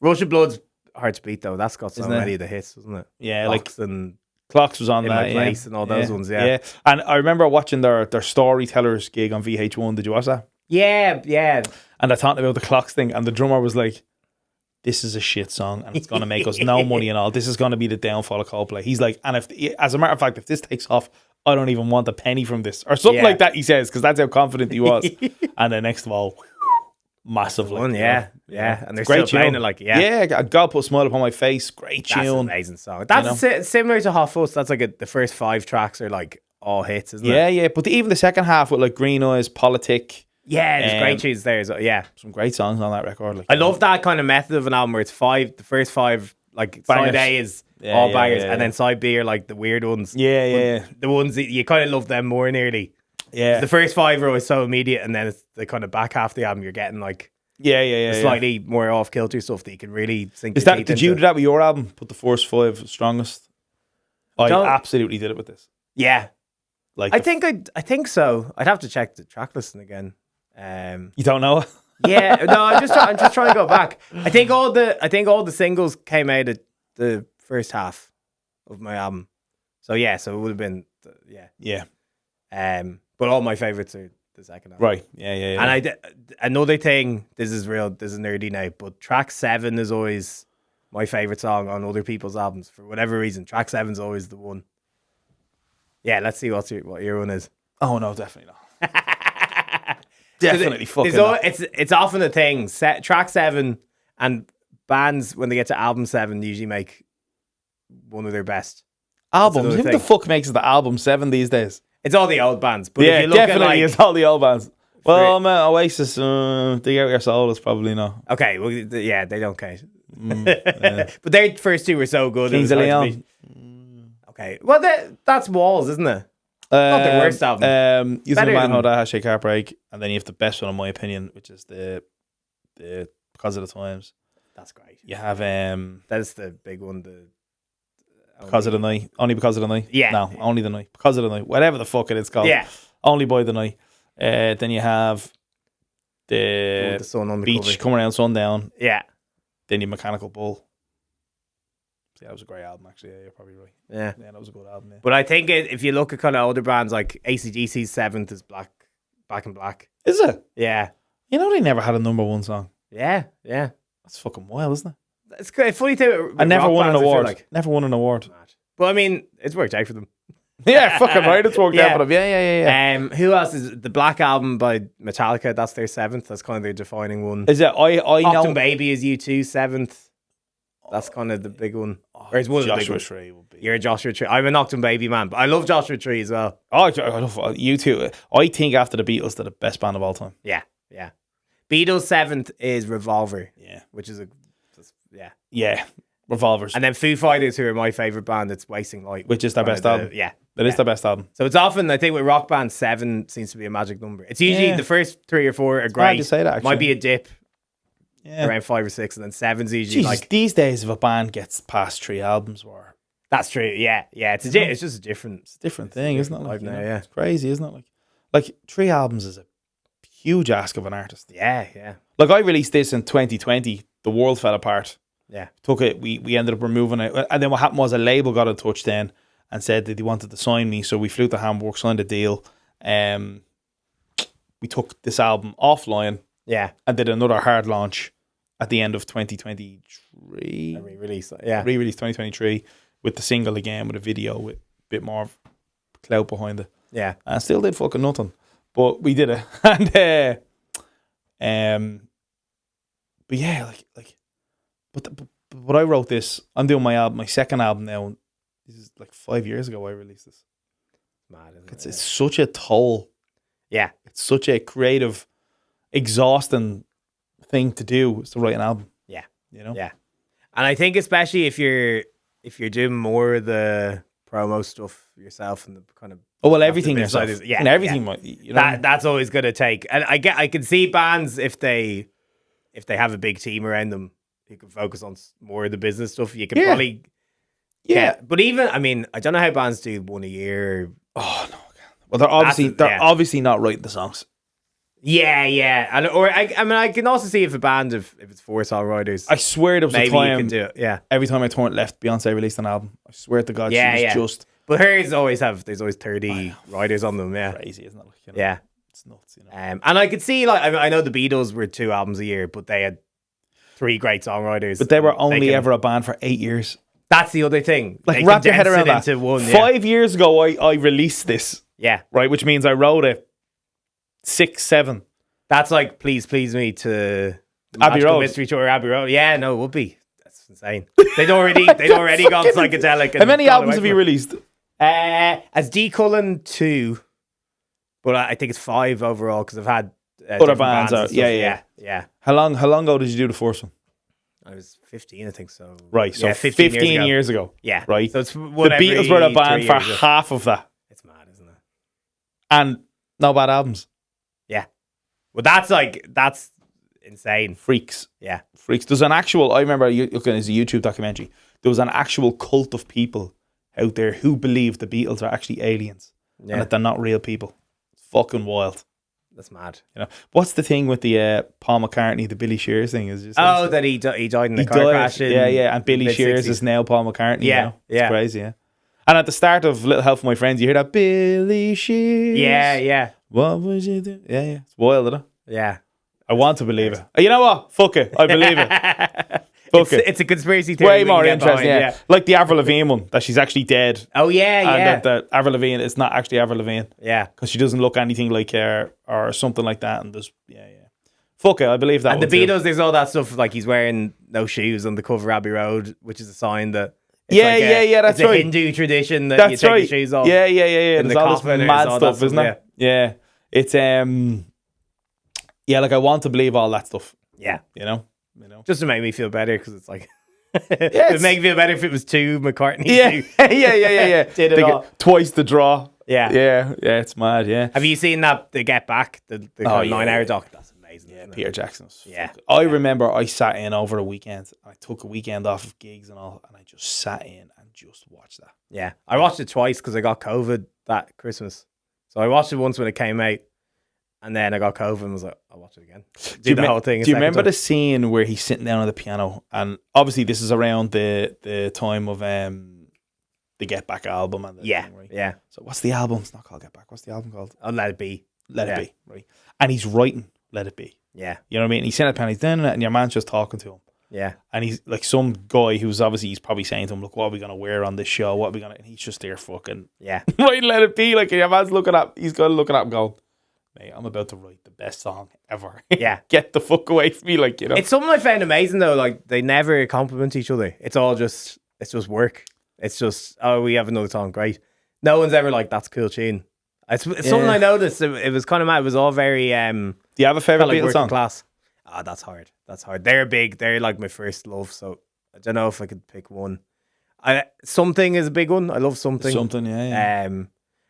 Rush of Blood's hard to beat though. That's got so many of the hits, wasn't it? Yeah, Clocks was on In that. My Place and all those ones. Yeah. And I remember watching their Storytellers gig on VH1. Did you watch that? Yeah. And I thought about the Clocks thing, and the drummer was like, "This is a shit song, and it's going to make us no money and all. This is going to be the downfall of Coldplay." He's like, and as a matter of fact, if this takes off, I don't even want a penny from this, or something like that. He says, because that's how confident he was. And then next of all, massive one, yeah. And they're still playing it like, God put a smile upon my face. Great tune, that's an amazing song. That's similar to Hot Fuzz. That's like the first 5 tracks are like all hits, isn't it? Yeah. But even the second half with like Green Eyes, Politic. Yeah, there's great tunes there as well. Yeah, some great songs on that record. Like, I love that kind of method of an album where it's the first 5, like bangers. Side A is all bangers, and then Side B are like the weird ones. Yeah. The ones that you kind of love them more nearly. Yeah, the first 5 are always so immediate, and then it's the kind of back half of the album you're getting like slightly more off kilter stuff that you can really sink. Is that did you do that with your album? Put the first 5 strongest. I absolutely did it with this. Yeah, like I think so. I'd have to check the track listing again. You don't know? Yeah, no. I'm just trying to go back. I think all the singles came out of the first half of my album. So it would have been but all my favorites are the second half. Right. Yeah. And another thing. This is nerdy now, but track 7 is always my favorite song on other people's albums for whatever reason. Track 7's always the one. Yeah, let's see what your one is. Oh no, definitely not. Definitely fucking not. It's often a thing. Track 7 and bands when they get to album 7 usually make one of their best albums. Who the fuck makes it the album 7 these days? It's all the old bands. But yeah, if you look definitely at it's all the old bands. Well, man, Oasis, Dig Out Your Soul is probably not. Okay, well, yeah, they don't count. But their first 2 were so good. Kings of Leon. Okay, well, that's Walls, isn't it? Not the worst album. Using the Manhood, Hashtag Heartbreak, and then you have the best one in my opinion, which is the Because of the Times. That's great. You have that's the big one. Because of the Night, Only Because of the Night. Yeah, no, Only the Night, Because of the Night, whatever the fuck it is called. Yeah, Only by the Night. Then you have the Sun on the Beach, cover. Come Around Sundown. Yeah. Then you Mechanical Bull. Yeah, that was a great album, actually. Yeah, you're probably right. Yeah, that was a good album. Yeah. But I think if you look at kind of older bands, like AC/DC's 7th is Back in Black. Is it? Yeah. You know they never had a number 1 song. Yeah. That's fucking wild, isn't it? It's good. Funny thing. I never won an award. Never won an award. But I mean, it's worked out for them. Yeah, fucking right. It's worked out for them. Yeah. Who else is the Black Album by Metallica? That's their 7th. That's kind of their defining one. Is it? I know. Octum Baby is U2 7th. That's kind of the big one. Or it's one of the big ones. Tree would be. You're a Joshua Tree. I'm an Octum Baby man, but I love Joshua Tree as well. Oh, I love you too. I think after the Beatles, they're the best band of all time. Yeah. Beatles 7th is Revolver. Yeah, which is yeah. Revolvers. And then Foo Fighters, who are my favourite band, it's Wasting Light. Which is their best album. Yeah. That is their best album. So it's often, I think with rock bands, 7 seems to be a magic number. It's usually the first 3 or 4 are great. Hard to say that, actually. Might be a dip around 5 or 6, and then 7's usually Jesus, these days if a band gets past 3 albums, that's true. Yeah. It's just a different thing, isn't it? Like, now, it's crazy, isn't it? Like 3 albums is a huge ask of an artist. Yeah. Like I released this in 2020. The world fell apart. Yeah. Took it. We ended up removing it. And then what happened was a label got in touch then and said that they wanted to sign me. So we flew to Hamburg, signed a deal. We took this album offline. Yeah. And did another hard launch at the end of 2023. A re-release. Yeah. Re-release 2023 with the single again, with a video with a bit more clout behind it. Yeah. And still did fucking nothing. But we did it. And but yeah, but I wrote this. I'm doing my second album now. This is like 5 years ago I released this. Mad, isn't It's it? it's such a toll. Yeah. It's such a creative, exhausting thing to do, is to write an album. Yeah. You know? Yeah. And I think especially if you're doing more of the promo stuff yourself and the kind of Everything the yourself. business side is- And everything might, you know. that's always going to take. And I can see bands if they have a big team around them, you can focus on more of the business stuff. You can probably but even I don't know how bands do one a year. Oh no. Well, they're obviously not writing the songs. Yeah, and I can also see if a band if it's 4 songwriters. I swear there was a maybe time. you can do it. Yeah. Every time I turned left, Beyonce released an album. I swear to God, she was just But hers there's always 30 writers on them. Yeah. crazy, isn't it? Like, you know, Yeah. it's nuts. You know. And I could see I know the Beatles were 2 albums a year, but they had 3 great songwriters. But they were only ever a band for 8 years. That's the other thing. Like, They wrap your head condensed around it that. into one. 5 years ago, I released this, Yeah. right? Which means I wrote it 6, 7. That's like Please Me to the Abbey Magical Road. Mystery Tour, Abbey Road. Yeah, no, it would be. That's insane. They'd already gone psychedelic. How many albums have you released? As D Cullen 2, but I think it's 5 overall because I've had Other different bands and out. stuff. Yeah. How long ago did you do the first one? I was 15, I think so. Right, so yeah, 15 years ago. Yeah, Right. So it's The Beatles were a band for half of that. It's mad, isn't it? And no bad albums. Yeah. Well, that's insane. Freaks. Yeah. Freaks. There's an actual, I remember looking at a YouTube documentary, there was an actual cult of people out there who believe the Beatles are actually aliens and that they're not real people. It's fucking wild. That's mad. You know, what's the thing with the Paul McCartney, the Billy Shears thing? Is just that he died in a car crash. And Billy Shears is now Paul McCartney. Yeah, you know? It's crazy. Yeah. And at the start of Little Help from My Friends, you hear that Billy Shears. Yeah. What would you do? Yeah. It's wild, isn't it? Yeah. I want to believe it. You know what? Fuck it. I believe it. It's a conspiracy theory. Way more interesting, yeah. Like the Avril Lavigne one, that she's actually dead. Oh, yeah. And that Avril Lavigne is not actually Avril Lavigne. Yeah. Because she doesn't look anything like her or something like that. And there's, Fuck it, I believe that. And the Beatles, there's all that stuff, like he's wearing no shoes on the cover of Abbey Road, which is a sign that that's it's a right. Hindu tradition that you take your shoes off. Yeah. In There's the all this coffin, mad all stuff, that isn't it? Yeah. It's like I want to believe all that stuff. Yeah. You know? Just to make me feel better, because it's like it would make me feel better if it was 2 McCartney. Yeah. Did it all. Twice the draw. Yeah. It's mad, yeah. Have you seen that, the Get Back, the 9-hour doc? That's amazing. Yeah, Peter Jackson's. Yeah. I remember I sat in over a weekend. I took a weekend off of gigs and all, and I just sat in and just watched that. Yeah. I watched it twice because I got COVID that Christmas. So I watched it once when it came out, and then I got COVID and was like, I'll watch it again. Do the whole thing. Do you remember the scene where he's sitting down on the piano? And obviously this is around the time of the Get Back album. And thing, right? Yeah. So what's the album? It's not called Get Back. What's the album called? I'll Let It Be. Let It Be, right? And he's writing Let It Be. Yeah. You know what I mean? He's sitting at the piano, he's doing it, and your man's just talking to him. Yeah. And he's like some guy who's obviously, he's probably saying to him, look, what are we going to wear on this show? What are we going to... And he's just there fucking... Yeah. Right, Let It Be. Like, your man's looking up. He's got to look it up and go, mate, I'm about to write the best song ever. Yeah. Get the fuck away from me, like, you know. It's something I found amazing, though. Like, they never compliment each other. It's just work. It's just, oh, we have another song. Great. No one's ever like, that's a cool tune. It's something I noticed. It was kind of mad. It was all very... Do you have a favourite Beatles song? Class. That's hard. They're big. They're like my first love. So I don't know if I could pick one. Something is a big one. I love Something. Something, yeah.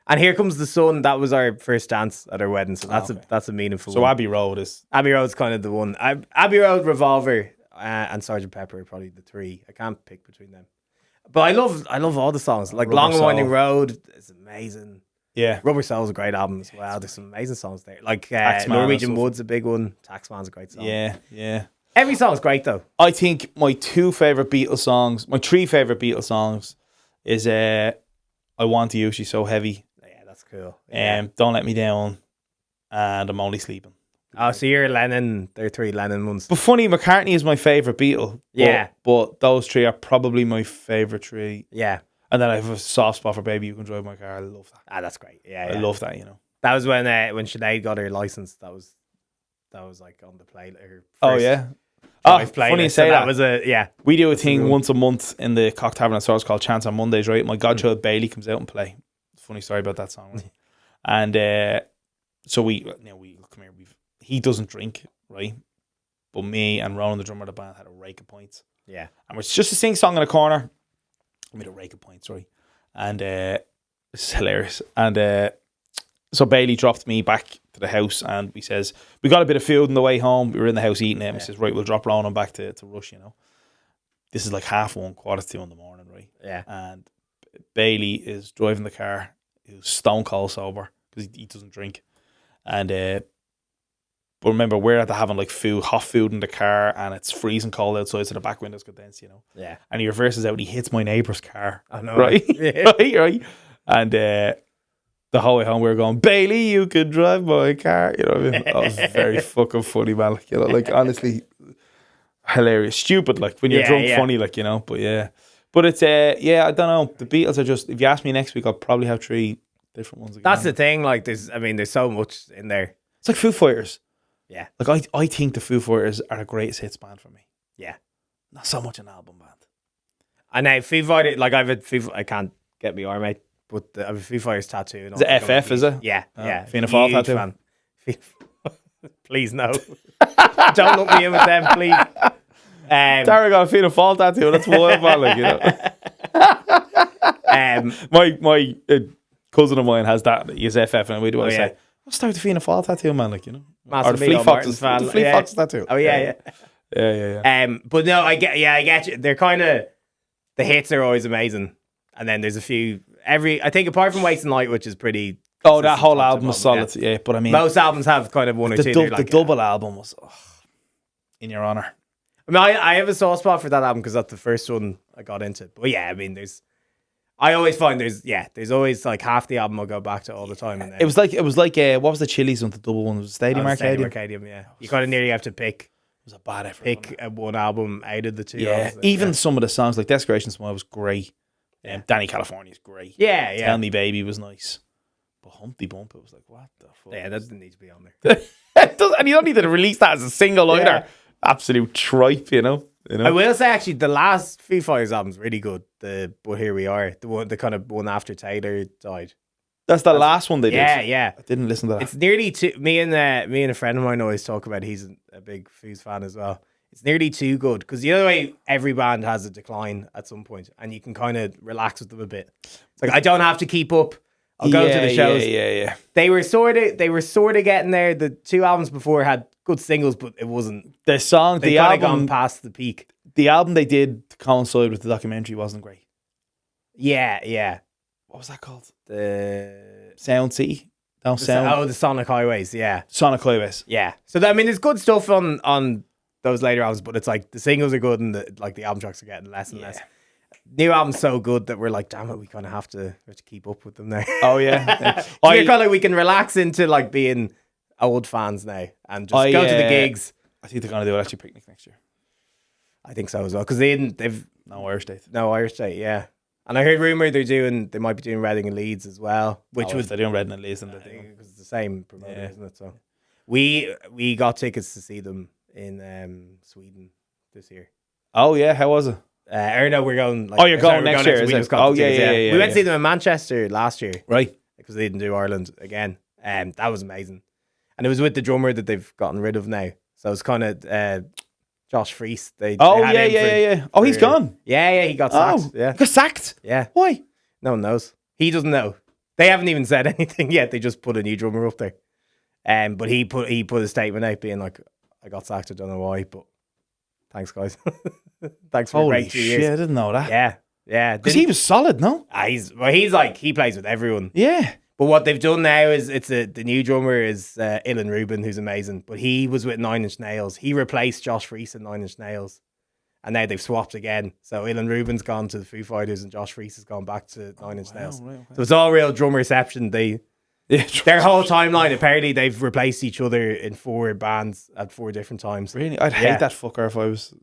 And Here Comes the Sun. That was our first dance at our wedding. So that's a meaningful one. So Abbey Road's kind of the one. Abbey Road, Revolver, and Sgt. Pepper are probably the 3. I can't pick between them. But I love all the songs. Like Long and Winding Road is amazing. Yeah. Rubber Soul is a great album as well. There's some amazing songs there. Like Taxman Norwegian Wood's a big one. Taxman's a great song. Yeah. Every song's great though. I think my 3 favourite Beatles songs is I Want You, She's So Heavy. Yeah, that's cool. Don't Let Me Down, and I'm Only Sleeping. Oh, so you're Lennon. There are 3 Lennon ones. But funny, McCartney is my favourite Beatle. But those 3 are probably my favourite 3. Yeah. And then I have a soft spot for Baby You Can Drive My Car. I love that. That's great. Yeah. I love that, you know. That was when Sinead got her license. That was like on the play. Her Oh first yeah. drive Funny you playlist, say so that. was a We do a That's a thing good one. once a month in the Cock Tavern and Stores called Chance on Mondays, right? My godchild Bailey comes out and play. Funny story about that song, right? And so we come here. He doesn't drink, right? But me and Ronan, the drummer of the band, had a rake of points. Yeah. And we're just a sing song in a corner. I made a rake of points, right? And it's hilarious. And so Bailey dropped me back to the house, and we says, we got a bit of food on the way home. We were in the house eating it, and we says, right, we'll drop Ronan back to Rush, you know. This is like 1:30, 2:45 in the morning, right? Yeah. And Bailey is driving the car. He was stone cold sober because he doesn't drink. And but remember, we're at the having like hot food in the car, and it's freezing cold outside, so the back windows go down, you know. Yeah. And he reverses out, and he hits my neighbour's car. I know. Right? Yeah. right. And the whole way home, we were going, Bailey, you could drive my car. You know what I mean? That was very fucking funny, man. Like, you know, like honestly, hilarious, stupid. Like when you're drunk, funny, like, you know. But yeah, but it's I don't know. The Beatles are just. If you ask me next week, I'll probably have 3 different ones again. That's the thing. Like, there's so much in there. It's like Foo Fighters. Yeah. Like I think the Foo Fighters are the greatest hits band for me. Yeah. Not so much an album band. And now Foo Fighters, like I can't get me arm, mate, but I have a Foo Fighters tattoo. And Is it FF, is it? Yeah, Oh, yeah. Fianna Fáil Huge tattoo? fan. Please no. Don't look me in with them, please. Tara got a Fianna Fáil tattoo. That's wild, man. Like, you know. My cousin of mine has that. He's FF, and we do always say, "Let's start the Fianna Fáil tattoo, man." Like, you know, Massive or the Fleet Meat Foxes, fan. the Fleet Yeah. Foxes tattoo. Oh yeah. Yeah. But no, I get you. They're kind of, the hits are always amazing, and then there's a few I think apart from Wasting Light, which is pretty. Oh, that whole top to album was bottom, solid. Yeah, but I mean, most albums have kind of one or two. the double album was in your honor. I mean, I have a soft spot for that album because that's the first one I got into. But yeah, I mean, I always find there's always like half the album I'll go back to all the time. And then It was like what was the Chili's one? The double one, was it Stadium Arcadium? Arcadium, yeah. You kind of nearly have to pick It was a bad effort. one album out of the two. Yeah, albums. even some of the songs like Desperation Smile was great. Danny California's great. Yeah. Tell Me Baby was nice. But Humpty Bump, it was like, what the fuck? Yeah, that doesn't need to be on there. And you don't need to release that as a single either. Yeah. Absolute tripe, you know. I will say actually, the last Foo Fighters album's really good. But Here We Are, the kind of one after Taylor died. That's the last one they did. Yeah. I didn't listen to that. It's nearly too. Me and a friend of mine always talk about. He's a big Foos fan as well. It's nearly too good because the other way, every band has a decline at some point, and you can kind of relax with them a bit. It's like I don't have to keep up. I'll go to the shows. Yeah. They were sort of getting there. The 2 albums before had good singles, but it wasn't. The song, They the kind of album, gone past the peak. the album they did to coincide with the documentary wasn't great. Yeah. What was that called? The Sound City? No, Sound. the Sonic Highways. Yeah. Sonic Highways. Yeah. So I mean, there's good stuff on those later albums, but it's like the singles are good and the album tracks are getting less and less. New album's so good that we're like, damn it, we kind of have to keep up with them now. Oh yeah. We're kind of like, we can relax into like being old fans now and just go to the gigs. I think they're gonna do Electric Picnic next year. I think so as well because they've No Irish date. no Irish date, yeah. And I heard rumor they might be doing Reading and Leeds as well, which was they're doing Reading and Leeds, and because it's the same promoter, isn't it? So we got tickets to see them in Sweden this year. Oh yeah, how was it? Or no, we're going. Like, Oh, you're going next year, We is it? just got Oh, the tickets, yeah, We went yeah. to see them in Manchester last year Right. because they didn't do Ireland again. That was amazing, and it was with the drummer that they've gotten rid of now. So it's kind of Josh Freese. They had him Yeah. Oh, he's gone. Yeah, he got sacked. He got sacked. Yeah. Why? No one knows. He doesn't know. They haven't even said anything yet. They just put a new drummer up there. But he put a statement out being like, I got sacked, I don't know why, but thanks guys. Thanks for a Holy great 2 shit! years. I didn't know that. Yeah. Because he was solid, no? He's like, he plays with everyone. Yeah. But what they've done now is the new drummer is Iann Rubin, who's amazing. But he was with 9 Inch Nails. He replaced Josh Freese in 9 Inch Nails. And now they've swapped again. So Iann Rubin's gone to the Foo Fighters and Josh Freese has gone back to 9 Inch Nails. Right, okay. So it's all real drum reception. Their whole timeline, apparently they've replaced each other in 4 bands at 4 different times. Really? I'd hate that fucker if I was.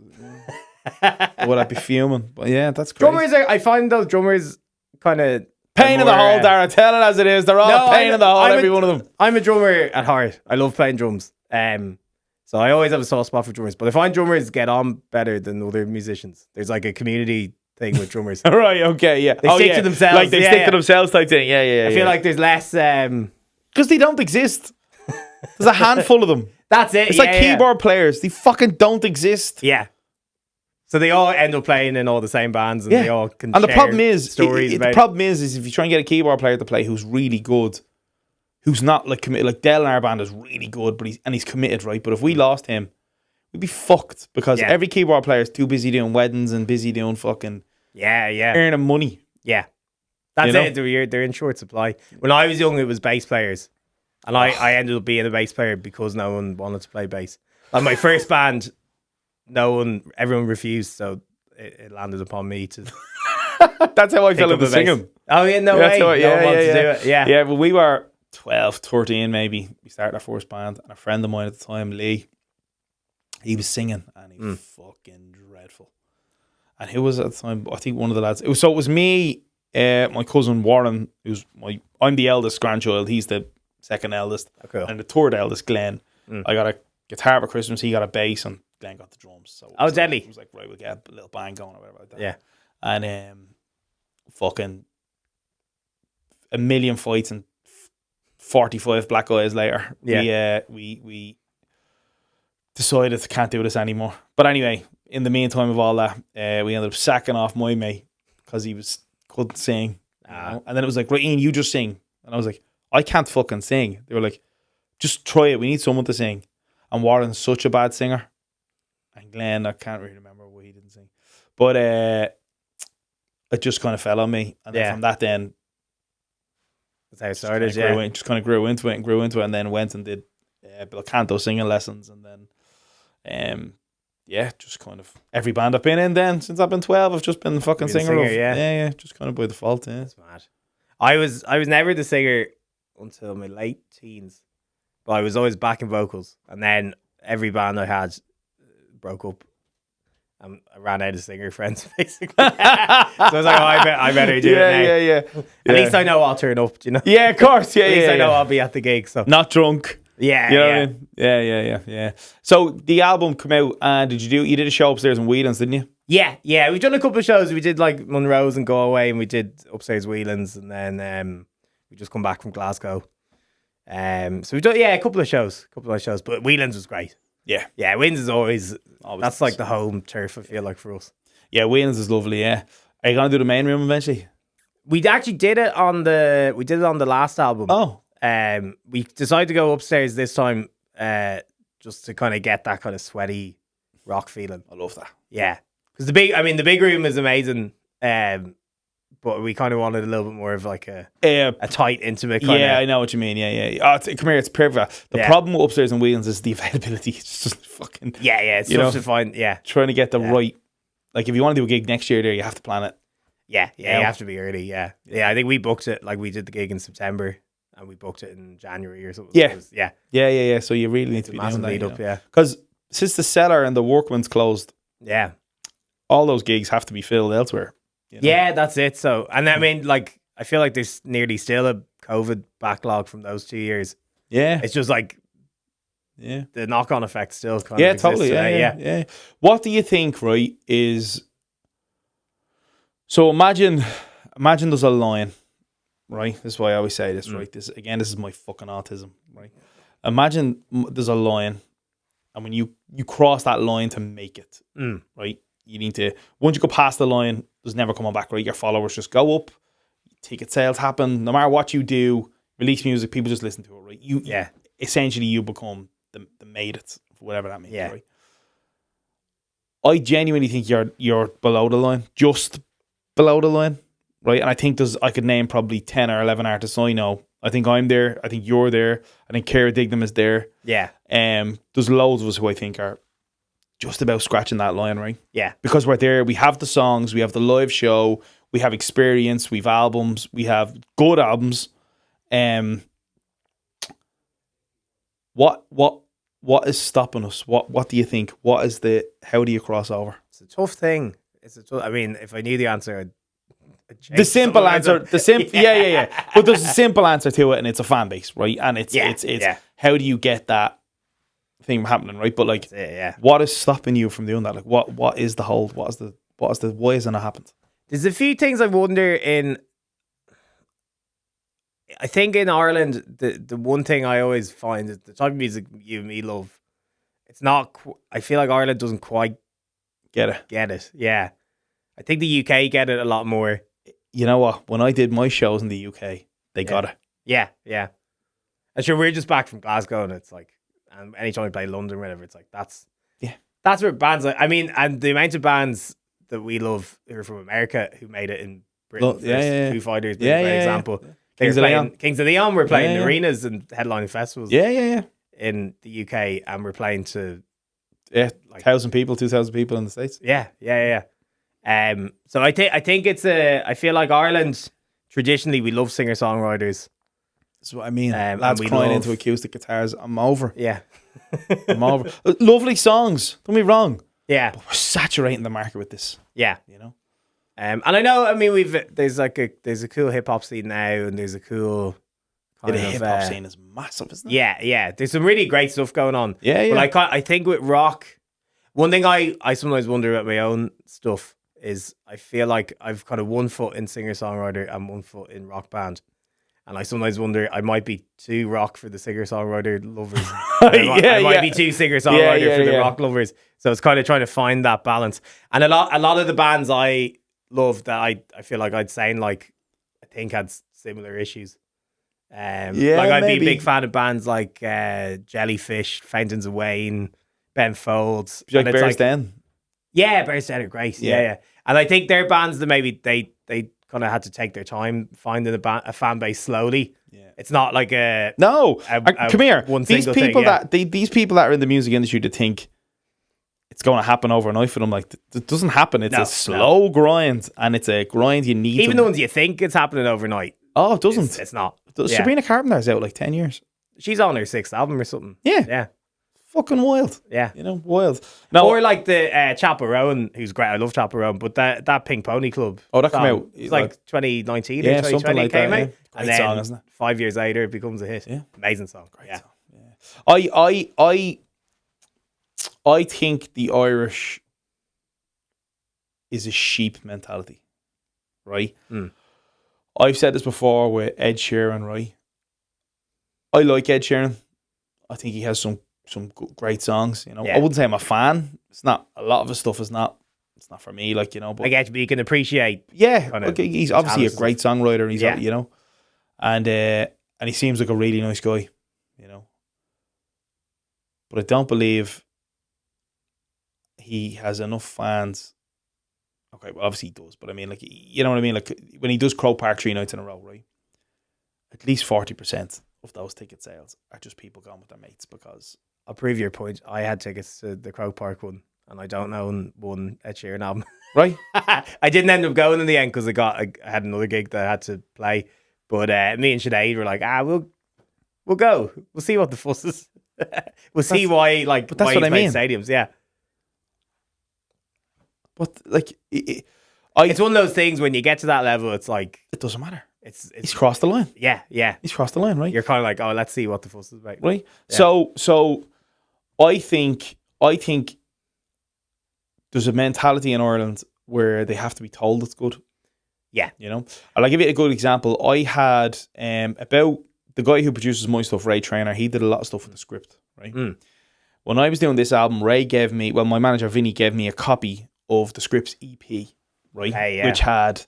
Would I be fuming? But yeah, that's great. Drummers I find those drummers kind of Pain in the hole, Dara. Tell it as it is. They're all pain in the hole, every one of them. I'm a drummer at heart. I love playing drums. So I always have a soft spot for drummers. But I find drummers get on better than other musicians. There's like a community thing with drummers. Right, okay, yeah. They stick to themselves. Like they stick to themselves type thing. Yeah. I feel like there's less... Because they don't exist. There's a handful of them. That's it. It's like keyboard players. They fucking don't exist. Yeah. So they all end up playing in all the same bands, and they all can. And the share problem is, stories. The problem is if you try and get a keyboard player to play who's really good, who's not like committed, like Dell in our band is really good, but he's committed, right? But if we lost him, we'd be fucked because every keyboard player is too busy doing weddings and busy doing fucking earning money. Yeah, that's it. They're in short supply. When I was young, it was bass players, and I ended up being a bass player because no one wanted to play bass. Like my first band. Everyone refused, so it landed upon me to. That's how I fell into singing. Oh yeah, no way. No one wanted to do it. Yeah, but we were 12, 13 maybe. We started our first band, and a friend of mine at the time, Lee, he was singing, and he was fucking dreadful. And who was at the time? I think one of the lads. It was me, my cousin Warren, I'm the eldest grandchild. He's the second eldest, and the third eldest, Glenn. I got a guitar for Christmas. He got a bass, and Glenn got the drums. So deadly. It was like, right, we'll get a little band going or whatever like that. Yeah. And fucking a million fights and 45 black eyes later. Yeah. We decided to can't do this anymore. But anyway, in the meantime of all that, we ended up sacking off my mate because he couldn't sing. You know? And then it was like, right, Ian, you just sing. And I was like, I can't fucking sing. They were like, just try it. We need someone to sing. And Warren's such a bad singer. And Glenn, I can't really remember why he didn't sing. But it just kind of fell on me. And then from that then, that's how it started, just kind of grew into it, and then went and did Bill Canto singing lessons. And then, just kind of every band I've been in then, since I've been 12, I've just been the fucking singer. Yeah, just kind of by default, yeah. That's mad. I was never the singer until my late teens. But I was always backing vocals. And then every band I had broke up, and I ran out of singer friends basically. So I was like, I better do it now. Yeah. At least I know I'll turn up, you know. Yeah, of course. At least I know I'll be at the gig. So not drunk. Yeah, you know what I mean? Yeah. So the album came out, and you did a show upstairs in Whelan's, didn't you? Yeah. We've done a couple of shows. We did like Monroe's and Galway, and we did upstairs Whelan's, and then we just come back from Glasgow. So we've done a couple of shows, but Whelan's was great. Yeah, Whelan's is always that's like the home turf, I feel like, for us. Yeah, Whelan's is lovely. Yeah, are you gonna do the main room eventually? We actually did it on the last album. Oh, we decided to go upstairs this time, just to kind of get that kind of sweaty rock feeling. I love that. Yeah, because the big room is amazing. But we kind of wanted a little bit more of like a tight, intimate kind of... Yeah, I know what you mean. Yeah. Come here, it's perfect. The problem with upstairs and Whelan's is the availability. It's just fucking... Yeah, it's tough to find, trying to get the right... Like, if you want to do a gig next year there, you have to plan it. Yeah, you have to be early, yeah. I think we booked it, like we did the gig in September, and we booked it in January or something. Yeah. So you really need to be doing that. Lead up, Because since the Cellar and the Workman's closed, all those gigs have to be filled elsewhere. You know? Yeah, that's it. So, and I mean, like, I feel like there's nearly still a COVID backlog from those 2 years. Yeah. It's just like, the knock-on effect still kind of exists. Totally. Yeah. What do you think, right, is... So imagine there's a line, right? This is why I always say this, right? This is my fucking autism, right? Imagine there's a line, and when you cross that line to make it, right? You need to, once you go past the line, there's never coming back, right? Your followers just go up, ticket sales happen. No matter what you do, release music, people just listen to it, right? Essentially, you become the made it, whatever that means, right? I genuinely think you're below the line, just below the line, right? And I think I could name probably 10 or 11 artists I know. I think I'm there. I think you're there. I think Cara Dignam is there. Yeah. There's loads of us who I think are just about scratching that line, right? Yeah. Because we're there. We have the songs. We have the live show. We have experience. We have albums. We have good albums. What is stopping us? What do you think? How do you cross over? It's a tough thing. I mean, if I knew the answer, the simple answer, but there's a simple answer to it, and it's a fan base, right? And it's how do you get that thing happening, right? But like, what is stopping you from doing that? Like, what is the hold? Why hasn't it happened? There's a few things I wonder I think in Ireland, the one thing I always find is the type of music you and me love. It's not. I feel like Ireland doesn't quite get it. Yeah, I think the UK get it a lot more. You know what? When I did my shows in the UK, they got it. Yeah. And sure, we're just back from Glasgow, and it's like, and anytime we play London, or whatever, it's like that's where bands. I mean, and the amount of bands that we love who are from America who made it in Britain. Foo Fighters, being a great example. Kings of Leon were playing arenas and headlining festivals. In the UK, and we're playing to 1,000 people, 2,000 people in the States. So I think it's I feel like Ireland traditionally we love singer songwriters. That's what I mean. Lads crying into acoustic guitars. I'm over. Yeah, I'm over. Lovely songs. Don't be wrong. Yeah, but we're saturating the market with this. Yeah, you know. And I know. I mean, there's a cool hip hop scene now, and there's a cool. The hip hop scene is massive, isn't it? Yeah. There's some really great stuff going on. Yeah. But I think with rock, one thing I sometimes wonder about my own stuff is I feel like I've kind of one foot in singer-songwriter and one foot in rock band. And I sometimes wonder I might be too rock for the singer-songwriter lovers. I might be too singer-songwriter for the rock lovers. So it's kind of trying to find that balance. And a lot of the bands I love that I feel like I'd sound like I think had similar issues. I'd be a big fan of bands like Jellyfish, Fountains of Wayne, Ben Folds. Like Bears Den? Yeah, Bears Den are great. Yeah. And I think they're bands that maybe they kind of had to take their time finding a fan base slowly. Yeah. It's not like come here. These people that are in the music industry that think it's going to happen overnight for them, like it doesn't happen. It's a slow grind, and it's a grind you need. Even the ones you think it's happening overnight. Oh, it doesn't. It's not. Sabrina Carpenter's out like 10 years. She's on her 6th album or something. Yeah. Fucking wild. Yeah. Wild. No, or like the Chapel Rowan, who's great. I love Chapel Rowan, but that Pink Pony Club. Oh, that came out. It's like 2019 or 2020 something like came that, out. Great song, isn't it? 5 years later, it becomes a hit. Yeah. Amazing song. Great song. Yeah. I think the Irish is a sheep mentality, right? I've said this before with Ed Sheeran, right? I like Ed Sheeran. I think he has some great songs. I wouldn't say I'm a fan. It's not a lot of his stuff. It's not for me. Like but I guess you can appreciate. Yeah, he's obviously a great songwriter. He's and he seems like a really nice guy. But I don't believe he has enough fans. Okay, well, obviously he does, but I mean, like, you know what I mean? Like, when he does Croke Park 3 nights in a row, right? At least 40% of those ticket sales are just people going with their mates because... I'll prove your point. I had tickets to the Croke Park one, and I don't own one Ed Sheeran album. Right? I didn't end up going in the end because I had another gig that I had to play. But me and Sinead were like, we'll go. We'll see what the fuss is. We'll see why, like, but that's what I mean. Stadiums, yeah. But like, it's one of those things when you get to that level, it's like it doesn't matter. It's he's crossed the line. Yeah. He's crossed the line, right? You're kind of like, oh, let's see what the fuss is about, right? Yeah. So I think there's a mentality in Ireland where they have to be told it's good. Yeah, I'll give you a good example. I had about the guy who produces my stuff, Ray Trainer. He did a lot of stuff with the script, right? When I was doing this album, my manager Vinny gave me a copy of the Scripts EP, right? Hey, yeah. Which had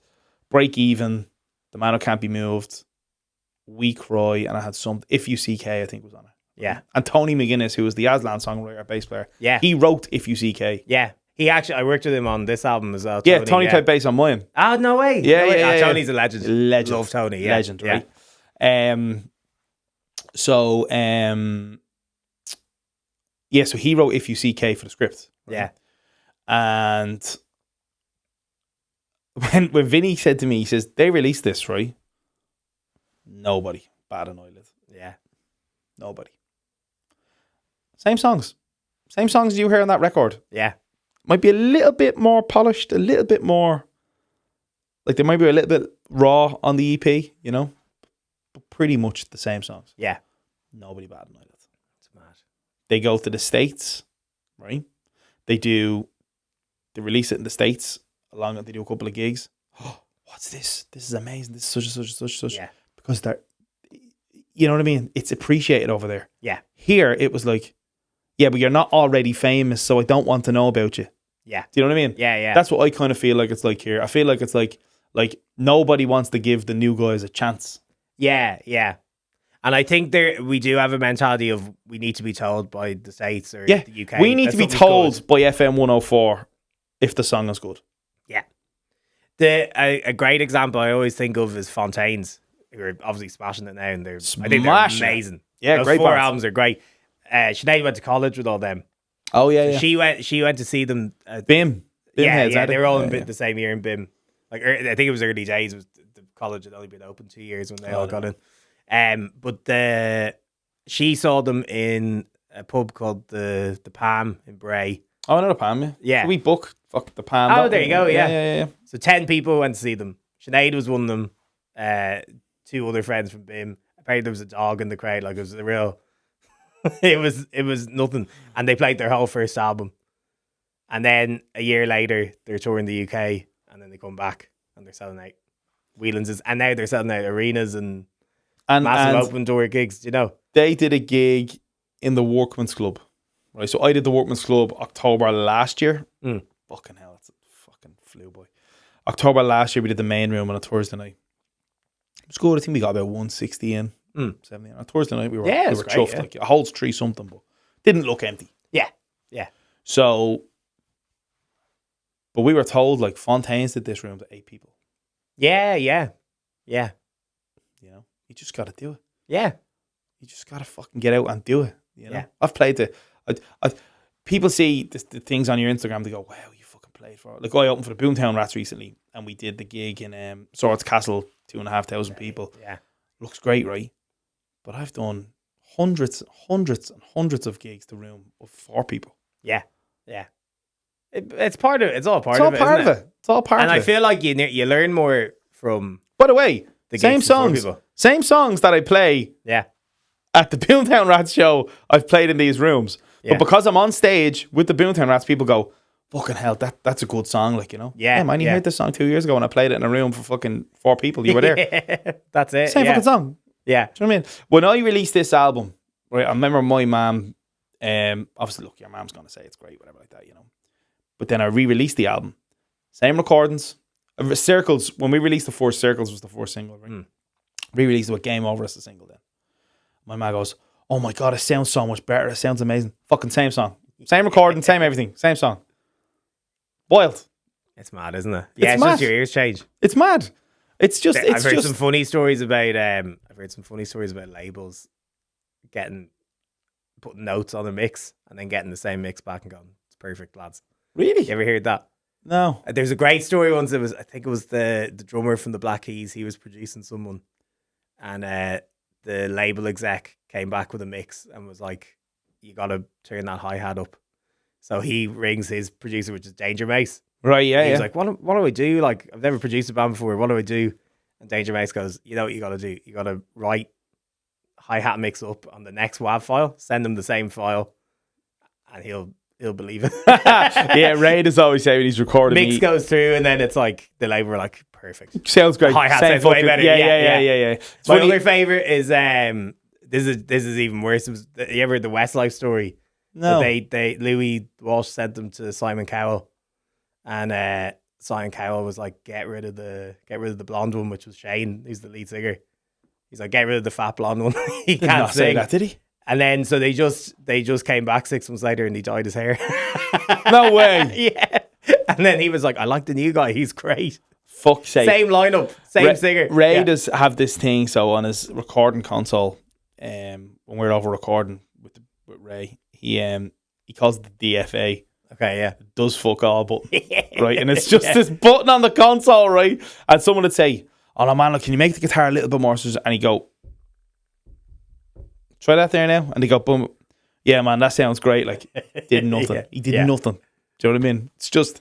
Break Even, The Man Who Can't Be Moved, We Cry, and I had some If You CK, I think was on it. Yeah. And Tony McGuinness, who was the Aslan songwriter, bass player. Yeah. He wrote If You CK. Yeah. I worked with him on this album as well. Tony played bass on mine. Oh, no way. Yeah. Tony's a legend. Legend. Love Tony. Yeah. Legend, right? So he wrote If You CK for the script. Right? Yeah. And when Vinny said to me, he says, they released this, right? Nobody bat an eyelid. Yeah. Nobody. Same songs you hear on that record. Yeah. Might be a little bit more polished, a little bit more Like they might be a little bit raw on the EP, you know, but pretty much the same songs. Yeah. Nobody batting like it. It's mad. They go to the States, right? They release it in the States along with they do a couple of gigs. Oh, what's this? This is amazing. This is such and such and such and such. Yeah. Because they're, you know what I mean? It's appreciated over there. Yeah. Here it was like, yeah, but you're not already famous, so I don't want to know about you. Yeah. Do you know what I mean? Yeah, yeah. That's what I kind of feel like it's like here. I feel like it's like nobody wants to give the new guys a chance. Yeah, yeah. And I think we do have a mentality of we need to be told by the States or the UK. We need to be told by FM 104 if the song is good. Yeah. A great example I always think of is Fontaines, who are obviously smashing it now, and I think they're amazing. Yeah, those great 4 bands. albums are great. Sinead went to college with all them. Oh yeah, yeah. She went to see them. BIM. They were all in the same year in BIM. Like I think it was early days. The college had only been open 2 years when they all got in. But she saw them in a pub called the Palm in Bray. Oh, not a Palm, yeah. Yeah. We book the Palm. Oh, there you go. Yeah. Yeah. So 10 people went to see them. Sinead was one of them. 2 other friends from BIM. Apparently there was a dog in the crowd. Like it was a real. it was nothing. And they played their whole first album. And then a year later, they're touring the UK, and then they come back and they're selling out Whelan's, and now they're selling out arenas and massive open door gigs. You know, they did a gig in the Workman's Club, right? So I did the Workman's Club October last year. Fucking hell, it's fucking flew by. October last year, we did the main room on a Thursday night. It was good. I think we got about 160 in, 70 in. On a Thursday night, we were chuffed. Like it holds 3 something, but didn't look empty. Yeah. So. But we were told like Fontaines did this room to 8 people. Yeah. You know, you just got to do it. Yeah. You just got to fucking get out and do it. You know, Yeah. I've played people see the things on your Instagram. They go, "Wow, you fucking played for it." Like I opened for the Boomtown Rats recently, and we did the gig in Swords Castle, 2,500 people. Yeah. Looks great, right? But I've done hundreds of gigs to room of 4 people. Yeah. It's part of it. It's all part It's all of it. part of it. It's all part of it. And I feel like you learn more from. By the way, the same gigs before songs, people. same songs that I play Yeah. at the Boomtown Rats show, I've played in these rooms. Yeah. But because I'm on stage with the Boomtown Rats, people go, fucking hell, that's a good song, like, you know? Yeah, man, you heard this song 2 years ago and I played it in a room for fucking 4 people. You were there. That's it. Same fucking song. Yeah. Do you know what I mean? When I released this album, right, I remember my mum, obviously, look, your mom's going to say it's great, whatever like that, you know? But then I re-released the album. Same recordings. Circles, when we released the first Circles was the first single, right? Re-released it with Game Over as the single then. My ma goes, oh my God, it sounds so much better. It sounds amazing. Fucking same song. Same recording, same everything. Same song. Wild. It's mad, isn't it? Yeah, it's mad. just your ears change. It's mad. It's just, I've heard some funny stories about labels putting notes on a mix and then getting the same mix back and going, it's perfect, lads. Really? You ever heard that? No. There's a great story once. I think it was the drummer from the Black Keys. He was producing someone, and the label exec came back with a mix and was like, "You got to turn that hi hat up." So he rings his producer, which is Danger Mace. Right? Yeah. He's like, "What do I do? Like, I've never produced a band before. What do I do?" And Danger Mace goes, "You know what you got to do? You got to write hi hat mix up on the next WAV file. Send him the same file, and he'll believe it." Yeah, Ray does always say when he's recording. Mix goes through, and then it's like the label are like, perfect. Sounds great. Hi hat sounds way better. Yeah. My other favorite is this is even worse. It was, you ever heard the Westlife story? No. So they Louis Walsh sent them to Simon Cowell, and Simon Cowell was like, get rid of the blonde one, which was Shane, who's the lead singer. He's like, get rid of the fat blonde one. He Did can't not say sing. that, did he? And then so they just came back 6 months later and he dyed his hair. No way. Yeah. And then he was like, I like the new guy. He's great. Fuck's sake. Same lineup, same singer. Ray does have this thing. So on his recording console, when we're over recording with Ray, he calls it the DFA. Okay, yeah. It does fuck all button, right? And it's just this button on the console, right? And someone would say, "Oh no, man, look, can you make the guitar a little bit more?" And he'd go, "Try that there now." And they go, "Boom, yeah, man, that sounds great." Like, did nothing. Yeah. He did nothing. Do you know what I mean? It's just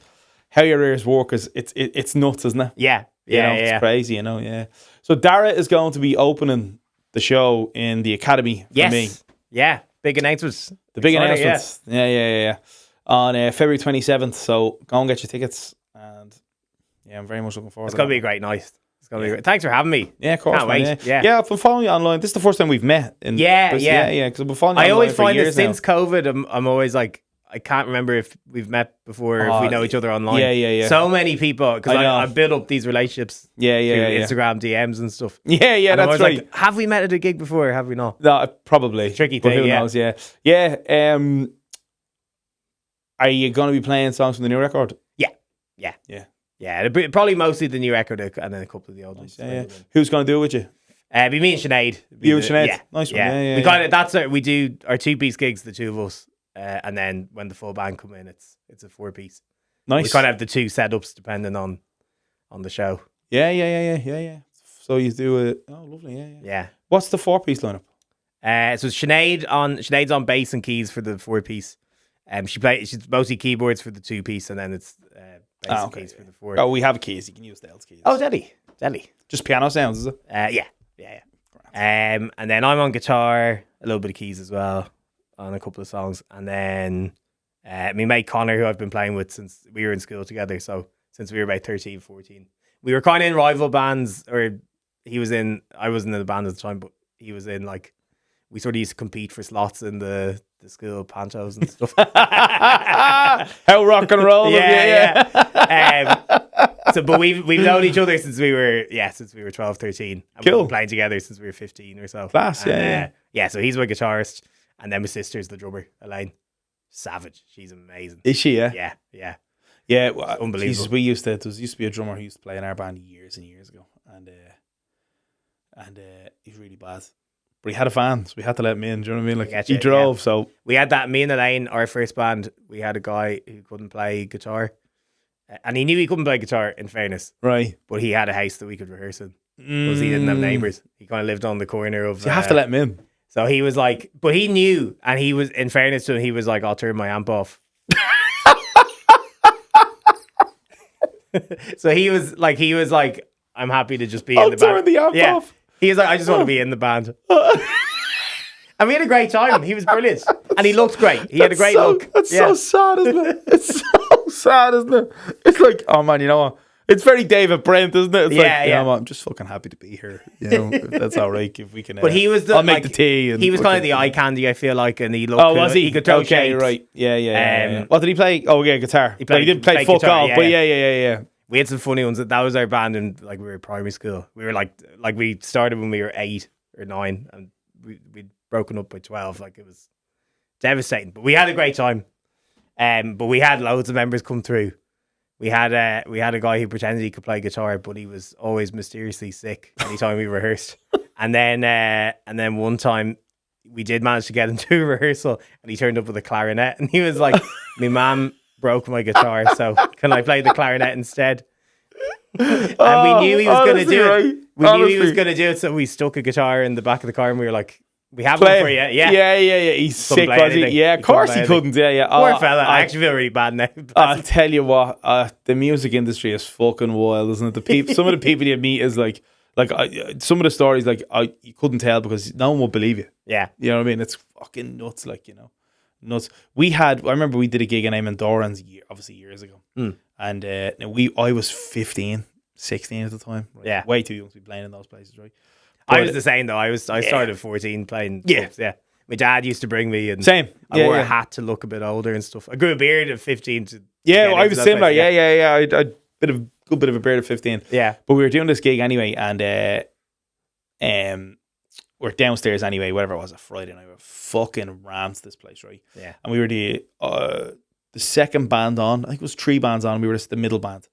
how your ears work. It's nuts, isn't it? Yeah. It's crazy, yeah. So Dara is going to be opening the show in the Academy for me. Yeah, big announcements. The big announcements. Yeah. On February 27th. So go and get your tickets. And I'm very much looking forward to it. It's going to be a great night. It's going to be great. Thanks for having me. Yeah, of course. Can't wait. Yeah, I've been following you online. This is the first time we've met. Because I've been following you I online always for find that years since COVID, I'm always like, I can't remember if we've met before or if we know each other online. Yeah. So many people, because I built up these relationships through Instagram DMs and stuff. Yeah, and that's right. Like, have we met at a gig before or have we not? No, probably. Tricky thing, who knows, yeah. Are you going to be playing songs from the new record? Yeah, probably mostly the new record and then a couple of the old ones. Yeah. Who's going to do it with you? Be me and Sinead. You and Sinead? Yeah. Nice one. Yeah. We kind of we do our 2-piece gigs, the two of us, and then when the full band come in, it's a 4-piece. Nice. We kind of have the two setups depending on the show. Yeah. So you do it. Oh, lovely. Yeah. What's the 4-piece lineup? So Sinead's on bass and keys for the 4-piece. She's mostly keyboards for the 2-piece, and then it's bass and keys for the 4. Oh, we have keys. You can use the L's keys. Oh, Delhi. Just piano sounds, is it? Yeah. And then I'm on guitar, a little bit of keys as well on a couple of songs, and then my mate Connor, who I've been playing with since we were in school together. So since we were about 13, 14, we were kind of in rival bands, or I wasn't in the band at the time, but he was in, like, we sort of used to compete for slots in the school pantos and stuff. How rock and roll! But we've known each other since we were 12, 13. And cool. We've been playing together since we were 15 or so. Class, yeah. So he's my guitarist, and then my sister's the drummer, Elaine. Savage. She's amazing. Is she? Yeah. Yeah. Well, unbelievable. There used to be a drummer who used to play in our band years and years ago, and he's really bad. But he had a fan, so we had to let him in. Do you know what I mean? Like, he drove, so we had that. Me and Elaine, our first band, we had a guy who couldn't play guitar, and he knew he couldn't play guitar. In fairness, right? But he had a house that we could rehearse in because he didn't have neighbors. He kind of lived on the corner of. So you have to let him in. So he was like, but he knew, and he was, in fairness to him, he was like, "I'll turn my amp off." So he was like, "I'm happy to just be in the band." Turn the amp off. He was like, I just want to be in the band. And we had a great time. He was brilliant. And he looked great. He had a great look. That's so sad, isn't it? It's so sad, isn't it? It's like, oh man, you know what? It's very David Brent, isn't it? It's like, you know what? I'm just fucking happy to be here. You know, if that's all right. If we can. But he was I'll make the tea. And he was kind of the eye candy, I feel like, and he looked. Oh, was he? He could throw shapes. Right. Yeah. What did he play? Oh, yeah, guitar. He didn't play full guitar, call, but yeah. We had some funny ones. That was our band in, like, we were in primary school. We were like we started when we were 8 or 9, and we'd broken up by 12. Like, it was devastating. But we had a great time. But we had loads of members come through. We had a guy who pretended he could play guitar, but he was always mysteriously sick anytime we rehearsed. And then one time we did manage to get him to a rehearsal, and he turned up with a clarinet, and he was like, "My mum broke my guitar, so can I play the clarinet instead?" And we knew he was going to do it. Right. We knew he was going to do it, so we stuck a guitar in the back of the car, and we were like, "We have one for you." Yeah. He's sick, was he? Yeah, of course he couldn't. Yeah. Poor fella. I actually feel really bad now. I'll tell you what, the music industry is fucking wild, isn't it? Some of the people you meet is like some of the stories, like, you couldn't tell because no one would believe you. Yeah. You know what I mean? It's fucking nuts, like, you know. Nuts. I remember we did a gig in Eamon obviously years ago, and I was 15, 16 at the time. Right? Yeah, way too young to be playing in those places, right? But I was the same though. I started at 14 playing. Clubs, yeah. My dad used to bring me, and same. I wore a hat to look a bit older and stuff. I grew a beard at 15. I was similar. I had a good bit of a beard at 15. Yeah, but we were doing this gig anyway, and we're downstairs anyway, whatever it was, a Friday night. We were fucking rammed this place, right? Yeah. And we were the second band on. I think it was 3 bands on. We were just the middle band.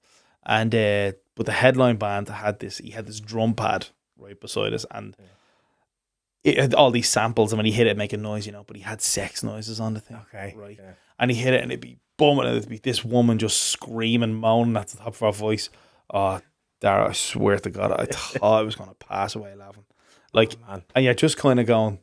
And but the headline band had this drum pad right beside us, and it had all these samples, and when he hit it, it'd make a noise, you know, but he had sex noises on the thing. Okay. Right. Yeah. And he hit it, and it'd be bumming, and it'd be this woman just screaming, moaning at the top of her voice. Oh, Dara, I swear to God, I thought I was going to pass away laughing. Like, and you're just kind of going,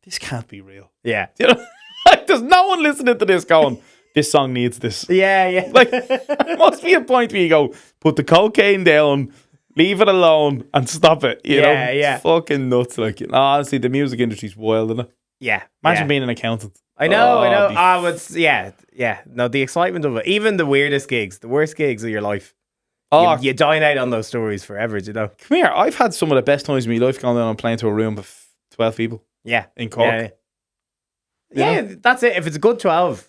this can't be real. Yeah. You know, like, there's no one listening to this going, this song needs this. Yeah. Like, there must be a point where you go, put the cocaine down, Leave it alone and stop it. You know? Yeah. It's fucking nuts. Like, honestly, the music industry's wild, isn't it? Yeah. Imagine being an accountant. I know. It'd be Yeah. No, the excitement of it. Even the weirdest gigs, the worst gigs of your life. Oh, You dine out on those stories forever, do you know? come here. I've had some of the best times in my life going down and playing to a room of 12 people Yeah. in Cork. Yeah, that's it. If it's a good 12,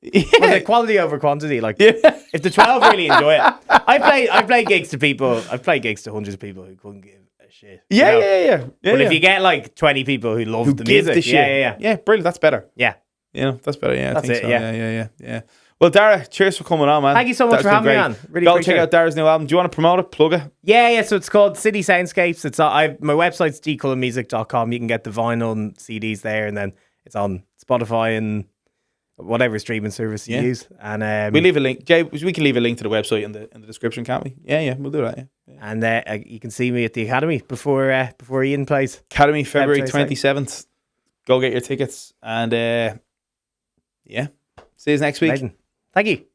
Yeah. was it quality over quantity? Like, Yeah. if the 12 really enjoy it. I play gigs to people, I've played gigs to hundreds of people who couldn't give a shit. Yeah, you know? yeah. But if you get like 20 people who love the give music, the shit. yeah. Brilliant. That's better. Yeah. You know, that's better. Yeah, I That's think it, so. yeah. Yeah. Well, Dara, cheers for coming on, man. Thank you so much That's for been having me great. on. Really Go appreciate check it. out Dara's new album. Do you want to promote it? Plug it? Yeah. So it's called City Soundscapes. It's my website's dcullenmusic.com. You can get the vinyl and CDs there, and then it's on Spotify and whatever streaming service you use. And We'll leave a link. Jay, we can leave a link to the website in the description, can't we? Yeah, we'll do that. Yeah. And you can see me at the Academy before Iann plays. Academy, February February 27th. Go get your tickets. And yeah. See you next week. Amazing. Thank you.